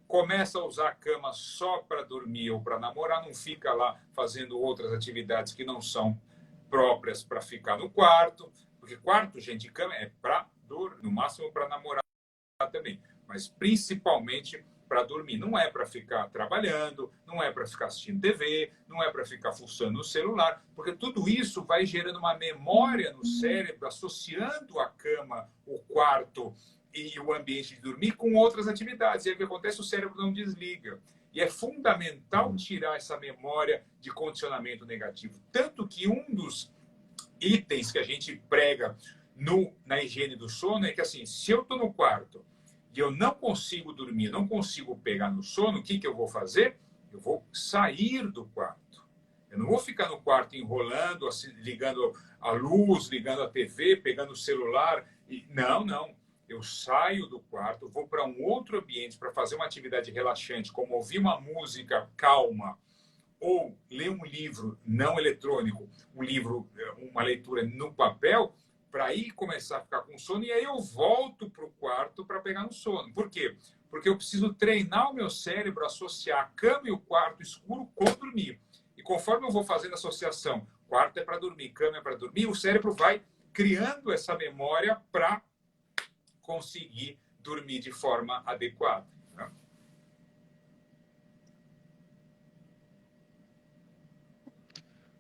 começa a usar a cama só para dormir ou para namorar, não fica lá fazendo outras atividades que não são próprias para ficar no quarto, porque quarto, gente, cama é para dormir, no máximo para namorar também, mas principalmente para dormir. Não é para ficar trabalhando, não é para ficar assistindo TV, não é para ficar fuçando no celular, porque tudo isso vai gerando uma memória no cérebro, associando a cama, o quarto e o ambiente de dormir com outras atividades. E aí o que acontece? O cérebro não desliga. E é fundamental tirar essa memória de condicionamento negativo. Tanto que um dos itens que a gente prega na higiene do sono é que, assim, se eu estou no quarto e eu não consigo dormir, não consigo pegar no sono, o que eu vou fazer? Eu vou sair do quarto. Eu não vou ficar no quarto enrolando, assim, ligando a luz, ligando a TV, pegando o celular. Não. Eu saio do quarto, vou para um outro ambiente para fazer uma atividade relaxante, como ouvir uma música calma ou ler um livro não eletrônico, uma leitura no papel, para aí começar a ficar com sono, e aí eu volto para o quarto para pegar no sono. Por quê? Porque eu preciso treinar o meu cérebro a associar a cama e o quarto escuro com dormir. E conforme eu vou fazendo a associação, quarto é para dormir, cama é para dormir, o cérebro vai criando essa memória para conseguir dormir de forma adequada. Né?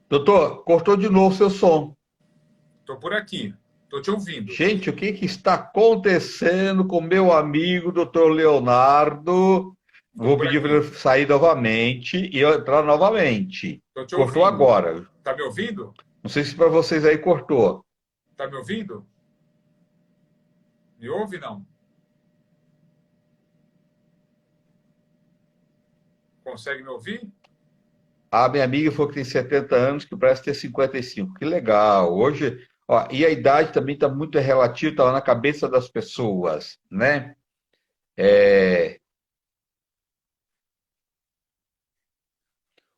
Doutor, cortou de novo seu som. Estou por aqui, estou te ouvindo. Gente, o que está acontecendo com meu amigo doutor Leonardo? Vou pedir para ele sair novamente e eu entrar novamente. Cortou agora. Está me ouvindo? Não sei se para vocês aí cortou. Está me ouvindo? Me ouve, não? Consegue me ouvir? A minha amiga falou que tem 70 anos, que parece ter 55. Que legal. Hoje, ó, e a idade também está muito relativa, está lá na cabeça das pessoas, né?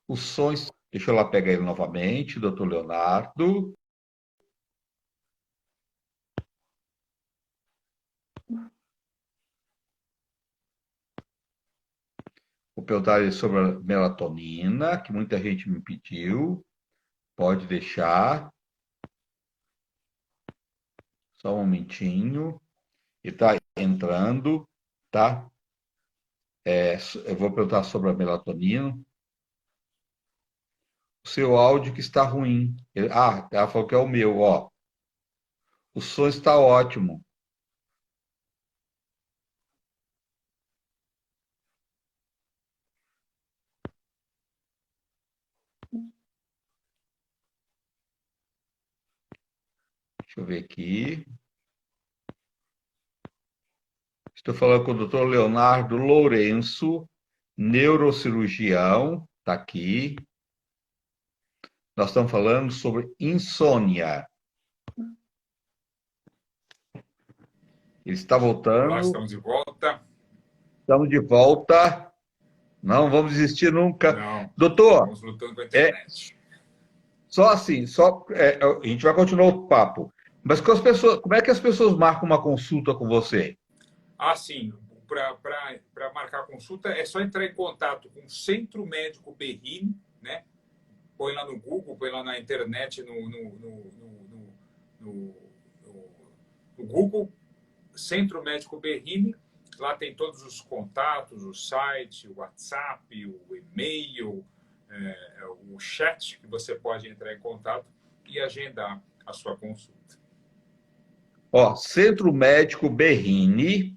Os sons. Deixa eu lá pegar ele novamente, doutor Leonardo. Vou perguntar ele sobre a melatonina, que muita gente me pediu. Pode deixar. Só um momentinho. Ele está entrando, tá? Eu vou perguntar sobre a melatonina. O seu áudio que está ruim. Ela falou que é o meu, ó. O som está ótimo. Deixa eu ver aqui. Estou falando com o doutor Leonardo Lourenço, neurocirurgião, está aqui. Nós estamos falando sobre insônia. Ele está voltando. Olá, estamos de volta. Estamos de volta. Não vamos desistir nunca. Não, doutor, estamos lutando com a internet. Só assim, a gente vai continuar o papo. Mas com as pessoas, como é que as pessoas marcam uma consulta com você? Sim. Para marcar consulta, é só entrar em contato com o Centro Médico Berrini, né? Põe lá no Google, põe lá na internet, no Google, Centro Médico Berrini. Lá tem todos os contatos, o site, o WhatsApp, o e-mail, o chat, que você pode entrar em contato e agendar a sua consulta. Ó, Centro Médico Berrini.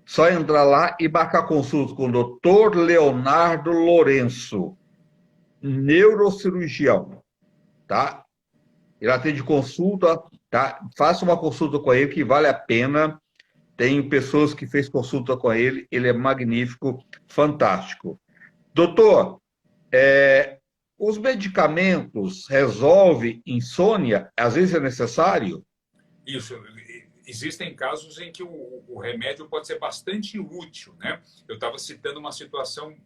Só entrar lá e marcar consulta com o Dr. Leonardo Lourenço, neurocirurgião, tá? Ele atende consulta, tá? Faça uma consulta com ele que vale a pena. Tenho pessoas que fez consulta com ele, ele é magnífico, fantástico. Doutor, os medicamentos resolvem insônia? Às vezes é necessário? Isso. Existem casos em que o remédio pode ser bastante útil, né? Eu estava citando uma situação,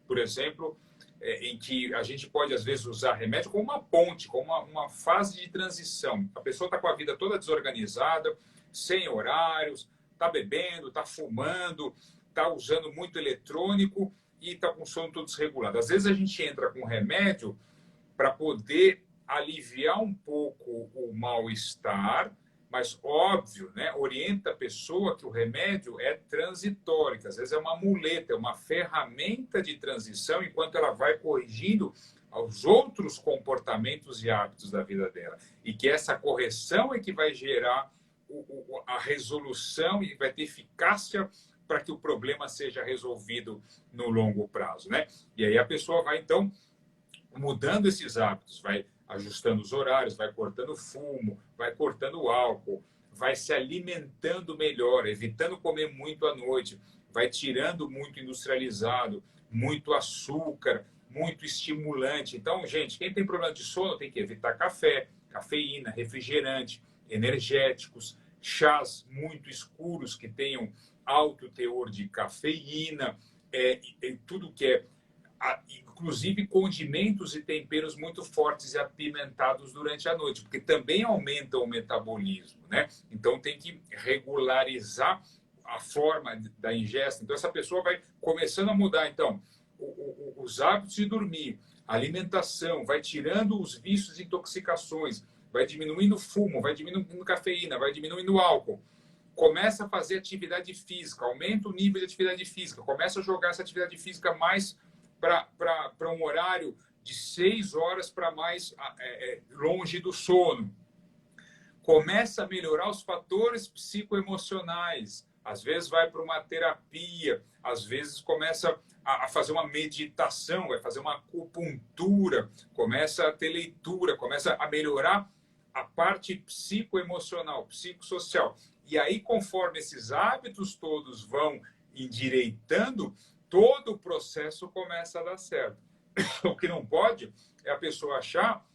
por exemplo, em que a gente pode, às vezes, usar remédio como uma ponte, como uma fase de transição. A pessoa está com a vida toda desorganizada, sem horários, está bebendo, está fumando, está usando muito eletrônico e está com sono todo desregulado. Às vezes a gente entra com remédio para poder aliviar um pouco o mal-estar, mas óbvio, né, orienta a pessoa que o remédio é transitório, que às vezes é uma muleta, é uma ferramenta de transição, enquanto ela vai corrigindo os outros comportamentos e hábitos da vida dela. E que essa correção é que vai gerar a resolução e vai ter eficácia para que o problema seja resolvido no longo prazo, né? E aí a pessoa vai, então, mudando esses hábitos, vai ajustando os horários, vai cortando fumo, vai cortando o álcool, vai se alimentando melhor, evitando comer muito à noite, vai tirando muito industrializado, muito açúcar, muito estimulante. Então, gente, quem tem problema de sono tem que evitar café, cafeína, refrigerante, energéticos, chás muito escuros que tenham alto teor de cafeína, tudo que é inclusive condimentos e temperos muito fortes e apimentados durante a noite, porque também aumentam o metabolismo, né? Então tem que regularizar a forma da ingesta. Então essa pessoa vai começando a mudar, então, os hábitos de dormir, alimentação, vai tirando os vícios e intoxicações, vai diminuindo o fumo, vai diminuindo a cafeína, vai diminuindo o álcool. Começa a fazer atividade física, aumenta o nível de atividade física, começa a jogar essa atividade física mais para um horário de 6 horas para mais longe do sono. Começa a melhorar os fatores psicoemocionais. Às vezes vai para uma terapia, às vezes começa a fazer uma meditação, vai fazer uma acupuntura, começa a ter leitura, começa a melhorar a parte psicoemocional, psicossocial. E aí, conforme esses hábitos todos vão endireitando, todo o processo começa a dar certo. O que não pode é a pessoa achar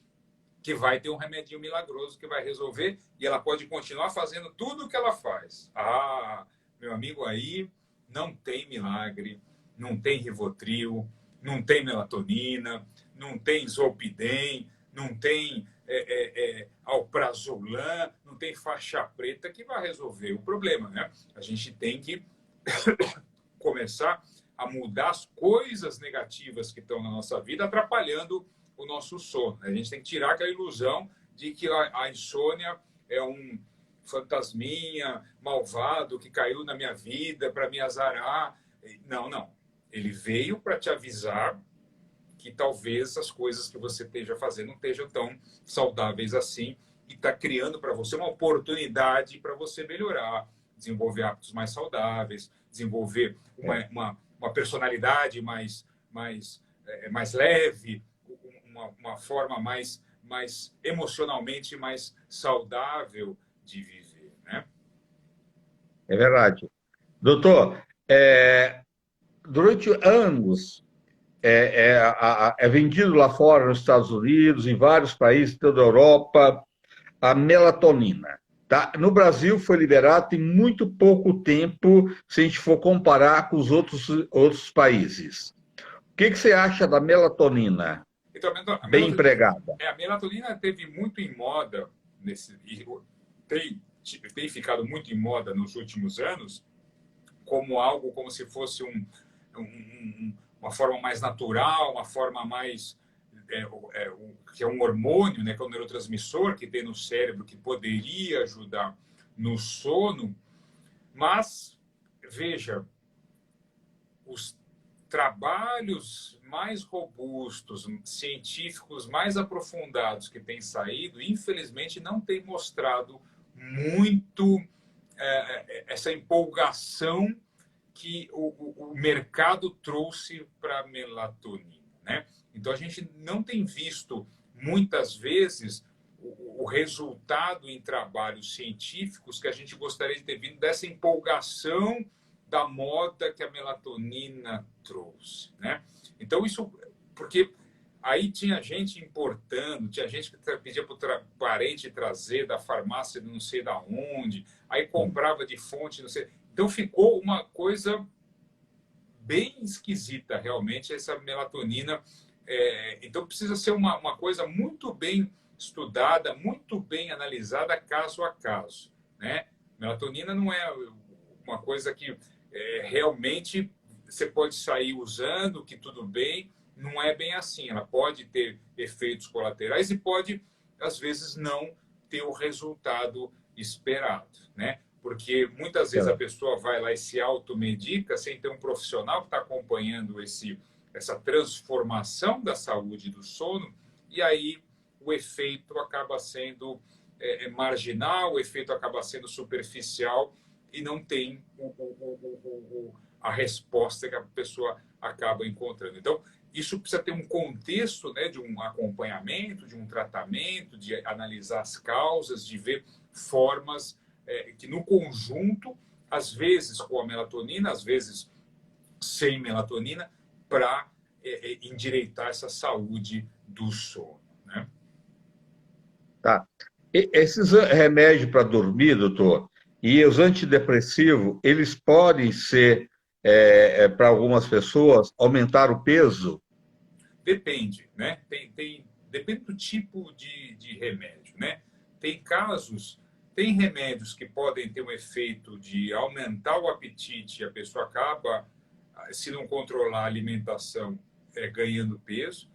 que vai ter um remedinho milagroso que vai resolver e ela pode continuar fazendo tudo o que ela faz. Ah, meu amigo, aí não tem milagre, não tem Rivotril, não tem melatonina, não tem Zolpidem, não tem alprazolam, não tem faixa preta que vai resolver o problema, né? A gente tem que começar a mudar as coisas negativas que estão na nossa vida, atrapalhando o nosso sono. A gente tem que tirar aquela ilusão de que a insônia é um fantasminha malvado que caiu na minha vida para me azarar. Não, não. Ele veio para te avisar que talvez as coisas que você esteja fazendo não estejam tão saudáveis assim e está criando para você uma oportunidade para você melhorar, desenvolver hábitos mais saudáveis, desenvolver uma personalidade mais leve, uma forma mais emocionalmente mais saudável de viver, né? É verdade. Doutor, durante anos é vendido lá fora, nos Estados Unidos, em vários países, toda a Europa, a melatonina. Tá? No Brasil foi liberado tem muito pouco tempo, se a gente for comparar com os outros países. O que você acha da melatonina Então, bem empregada? a melatonina teve muito em moda, tem ficado muito em moda nos últimos anos, como algo, como se fosse uma forma mais natural, uma forma mais que é um hormônio, né, que é um neurotransmissor que tem no cérebro que poderia ajudar no sono, mas veja, os trabalhos mais robustos, científicos mais aprofundados que têm saído, infelizmente não têm mostrado muito essa empolgação que o mercado trouxe para a melatonina, né? Então a gente não tem visto muitas vezes o resultado em trabalhos científicos que a gente gostaria de ter vindo dessa empolgação da moda que a melatonina trouxe, né? Então, isso... Porque aí tinha gente importando, tinha gente que pedia para o parente trazer da farmácia de não sei da onde, aí comprava de fonte, não sei. Então, ficou uma coisa bem esquisita, realmente, essa melatonina. Então, precisa ser uma coisa muito bem estudada, muito bem analisada, caso a caso, né? Melatonina não é uma coisa que realmente você pode sair usando, que tudo bem, não é bem assim. Ela pode ter efeitos colaterais e pode, às vezes, não ter o resultado esperado, né? Porque muitas vezes a pessoa vai lá e se automedica sem ter um profissional que está acompanhando essa transformação da saúde do sono, e aí o efeito acaba sendo marginal, o efeito acaba sendo superficial e não tem a resposta que a pessoa acaba encontrando. Então, isso precisa ter um contexto, né, de um acompanhamento, de um tratamento, de analisar as causas, de ver formas que no conjunto, às vezes com a melatonina, às vezes sem melatonina, para endireitar essa saúde do sono, né? Tá. Esses remédios para dormir, doutor, e os antidepressivos, eles podem ser, para algumas pessoas, aumentar o peso? Depende, né? Depende do tipo de remédio, né? Tem casos, tem remédios que podem ter um efeito de aumentar o apetite e a pessoa acaba, se não controlar a alimentação, ganhando peso.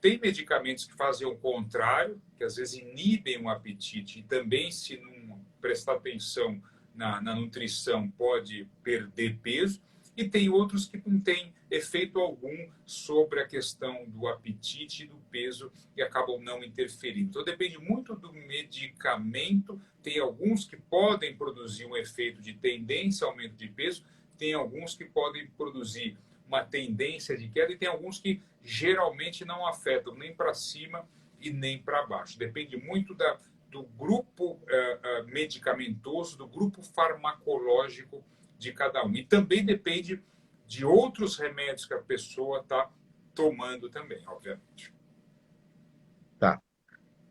Tem medicamentos que fazem o contrário, que às vezes inibem o apetite e também, se não prestar atenção na nutrição, pode perder peso. E tem outros que não têm efeito algum sobre a questão do apetite e do peso e acabam não interferindo. Então, depende muito do medicamento. Tem alguns que podem produzir um efeito de tendência ao aumento de peso, tem alguns que podem produzir uma tendência de queda e tem alguns que geralmente não afetam nem para cima e nem para baixo. Depende muito do grupo medicamentoso, do grupo farmacológico de cada um. E também depende de outros remédios que a pessoa está tomando também, obviamente. Tá.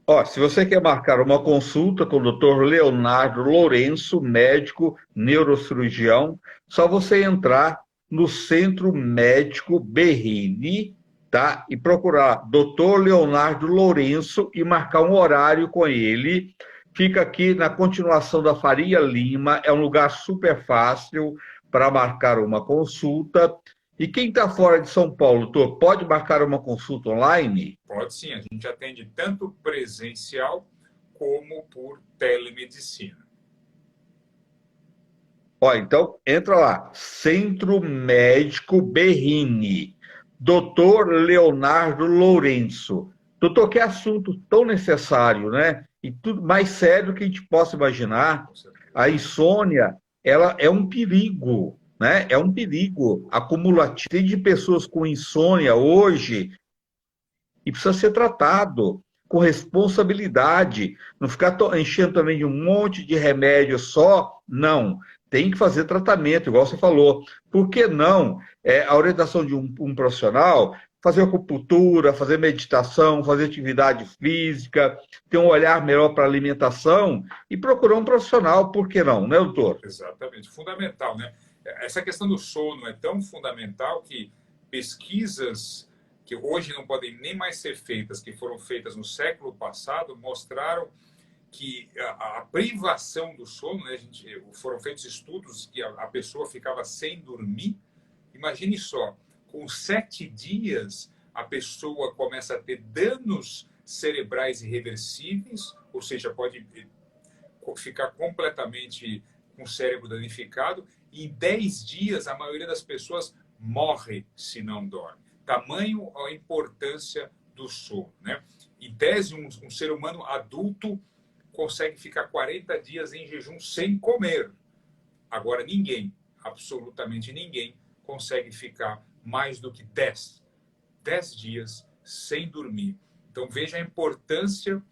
Ó, se você quer marcar uma consulta com o Dr. Leonardo Lourenço, médico neurocirurgião, só você entrar no Centro Médico Berrini, tá? E procurar Dr. Leonardo Lourenço e marcar um horário com ele. Fica aqui na continuação da Faria Lima, é um lugar super fácil para marcar uma consulta. E quem está fora de São Paulo, doutor, pode marcar uma consulta online? Pode sim, a gente atende tanto presencial como por telemedicina. Ó, então entra lá, Centro Médico Berrini, Doutor Leonardo Lourenço. Doutor, que assunto tão necessário, né? E tudo mais sério que a gente possa imaginar. A insônia, ela é um perigo, né? É um perigo acumulativo. Tem de pessoas com insônia hoje e precisa ser tratado com responsabilidade, não ficar enchendo também de um monte de remédio só, não. Tem que fazer tratamento, igual você falou. Por que não a orientação de um profissional, fazer acupuntura, fazer meditação, fazer atividade física, ter um olhar melhor para a alimentação e procurar um profissional, por que não, né, doutor? Exatamente, fundamental, né? Essa questão do sono é tão fundamental que pesquisas que hoje não podem nem mais ser feitas, que foram feitas no século passado, mostraram que a privação do sono, né, foram feitos estudos que a pessoa ficava sem dormir. Imagine só, com 7 dias a pessoa começa a ter danos cerebrais irreversíveis, ou seja, pode ficar completamente com o cérebro danificado, e em 10 dias a maioria das pessoas morre se não dorme. Tamanho a importância do sono, né? Em tese, um ser humano adulto consegue ficar 40 dias em jejum sem comer. Agora, ninguém, absolutamente ninguém, consegue ficar mais do que 10 dias sem dormir. Então, veja a importância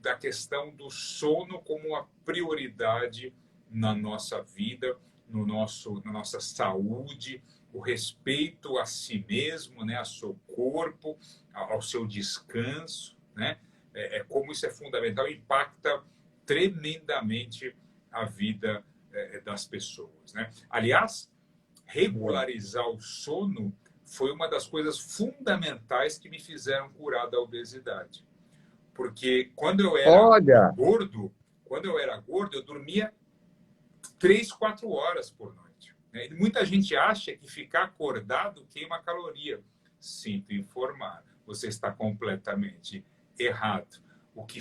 da questão do sono como uma prioridade na nossa vida na nossa saúde, o respeito a si mesmo, né, ao seu corpo, ao seu descanso, né? Como isso é fundamental, impacta tremendamente a vida das pessoas, né? Aliás, regularizar o sono foi uma das coisas fundamentais que me fizeram curar da obesidade. Porque Olha, quando eu era gordo, eu dormia 3, 4 horas por noite, né? E muita gente acha que ficar acordado queima caloria. Sinto informar, você está completamente errado. O que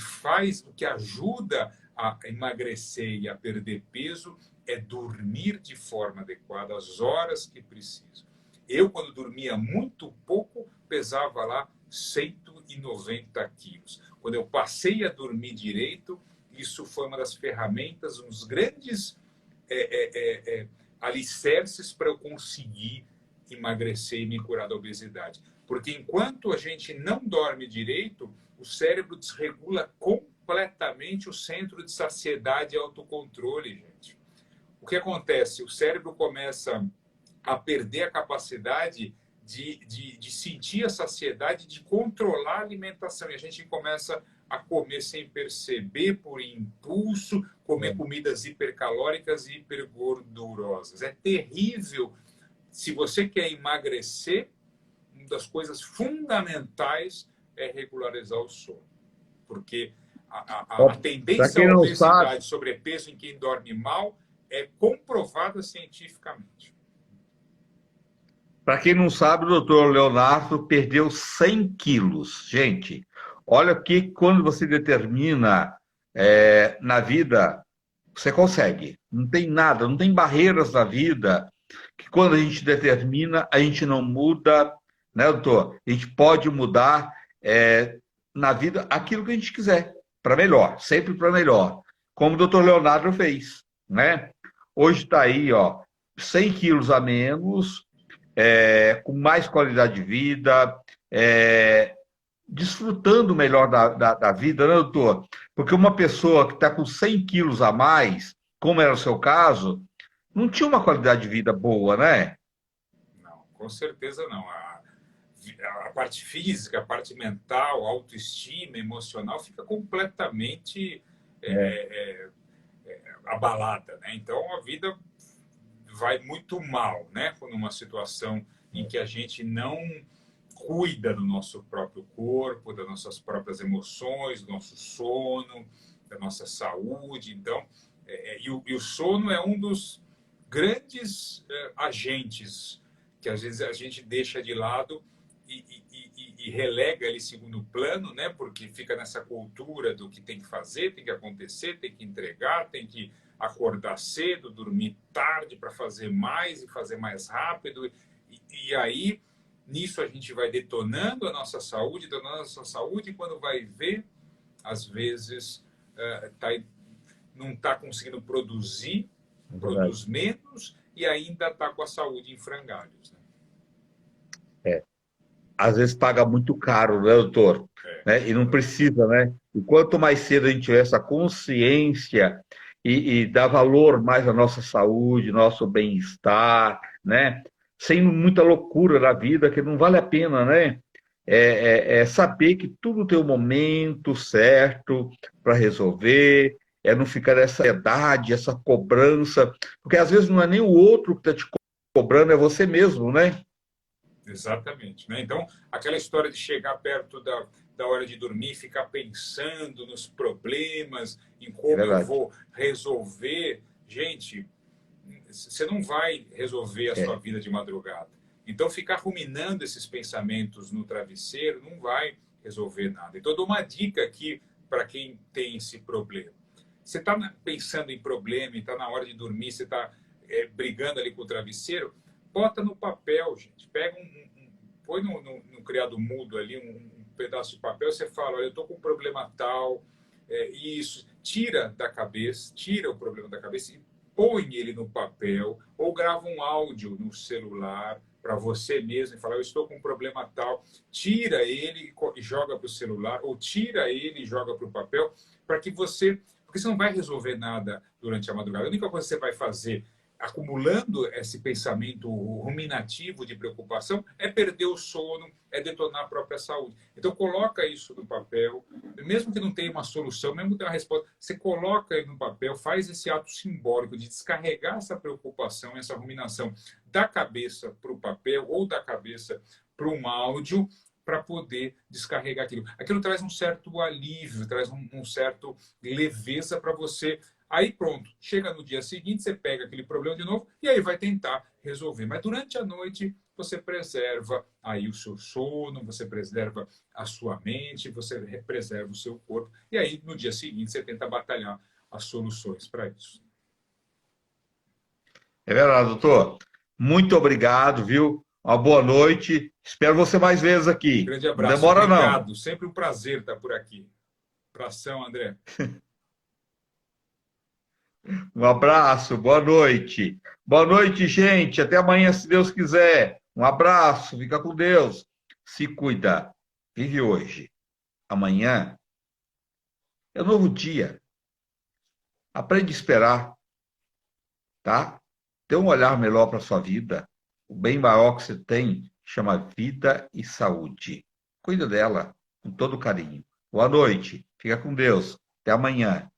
ajuda a emagrecer e a perder peso é dormir de forma adequada, as horas que preciso. Eu, quando dormia muito pouco, pesava lá 190 quilos. Quando eu passei a dormir direito, isso foi uma das ferramentas, um dos grandes alicerces para eu conseguir emagrecer e me curar da obesidade. Porque enquanto a gente não dorme direito, o cérebro desregula completamente o centro de saciedade e autocontrole, gente. O que acontece? O cérebro começa a perder a capacidade de sentir a saciedade, de controlar a alimentação. E a gente começa a comer sem perceber, por impulso, comer comidas hipercalóricas e hipergordurosas. É terrível. Se você quer emagrecer, uma das coisas fundamentais é regularizar o sono. Porque a para tendência quem à não sabe, obesidade, sobrepeso em quem dorme mal, é comprovada cientificamente. para quem não sabe, o doutor Leonardo perdeu 100 quilos. Gente, olha que quando você determina na vida, você consegue. Não tem nada, não tem barreiras na vida que quando a gente determina, a gente não muda, né, doutor? A gente pode mudar na vida aquilo que a gente quiser, para melhor, sempre para melhor. Como o doutor Leonardo fez, né? Hoje está aí, ó, 100 quilos a menos, com mais qualidade de vida, desfrutando melhor da vida, né, doutor? Porque uma pessoa que está com 100 quilos a mais, como era o seu caso, não tinha uma qualidade de vida boa, né? Não, com certeza não. A parte física, a parte mental, a autoestima, emocional fica completamente abalada, né? Então a vida vai muito mal, né? Numa situação em que a gente não cuida do nosso próprio corpo, das nossas próprias emoções, do nosso sono, da nossa saúde. Então, e o sono é um dos grandes agentes que às vezes a gente deixa de lado e relega ele em segundo plano, né? Porque fica nessa cultura do que tem que fazer, tem que acontecer, tem que entregar, tem que acordar cedo, dormir tarde para fazer mais e fazer mais rápido. E aí, nisso a gente vai detonando a nossa saúde, e quando vai ver, às vezes não está conseguindo produzir, produz menos e ainda está com a saúde em frangalhos, né? Às vezes paga muito caro, né, doutor? Né? E não precisa, né? E quanto mais cedo a gente tiver essa consciência e dar valor mais à nossa saúde, nosso bem-estar, né? Sem muita loucura na vida, que não vale a pena, né? É saber que tudo tem o momento certo para resolver, é não ficar nessa ansiedade, essa cobrança, porque às vezes não é nem o outro que está te cobrando, é você mesmo, né? Exatamente, né? Então, aquela história de chegar perto da hora de dormir, ficar pensando nos problemas, em É como eu verdade. vou resolver. Gente, você não vai resolver a sua É, vida de madrugada. Então, ficar ruminando esses pensamentos no travesseiro não vai resolver nada. Então, eu dou uma dica aqui para quem tem esse problema. Você está pensando em problema, está na hora de dormir, você está brigando ali com o travesseiro, bota no papel, gente. Pega põe no criado mudo ali um pedaço de papel, você fala, olha, eu estou com um problema tal, isso, tira da cabeça, tira o problema da cabeça e põe ele no papel, ou grava um áudio no celular para você mesmo e fala, eu estou com um problema tal, tira ele e joga para o celular, ou tira ele e joga para o papel, para que você... Porque você não vai resolver nada durante a madrugada. A única coisa que você vai fazer acumulando esse pensamento ruminativo de preocupação, é perder o sono, é detonar a própria saúde. Então, coloca isso no papel, mesmo que não tenha uma solução, mesmo que tenha uma resposta, você coloca ele no papel, faz esse ato simbólico de descarregar essa preocupação, essa ruminação da cabeça para o papel ou da cabeça para um áudio, para poder descarregar aquilo. Aquilo traz um certo alívio, traz um certo leveza para você. Aí pronto, chega no dia seguinte, você pega aquele problema de novo e aí vai tentar resolver. Mas durante a noite você preserva aí o seu sono, você preserva a sua mente, você preserva o seu corpo. E aí no dia seguinte você tenta batalhar as soluções para isso. É verdade, doutor. Muito obrigado, viu? Uma boa noite. Espero você mais vezes aqui. Grande Não abraço, demora, não. obrigado. Sempre um prazer estar por aqui. Abração, André. Um abraço, boa noite. Boa noite, gente. Até amanhã, se Deus quiser. Um abraço, fica com Deus. Se cuida. Vive hoje. Amanhã é um novo dia. Aprende a esperar, tá? Dê um olhar melhor para a sua vida. O bem maior que você tem chama vida e saúde. Cuida dela com todo carinho. Boa noite. Fica com Deus. Até amanhã.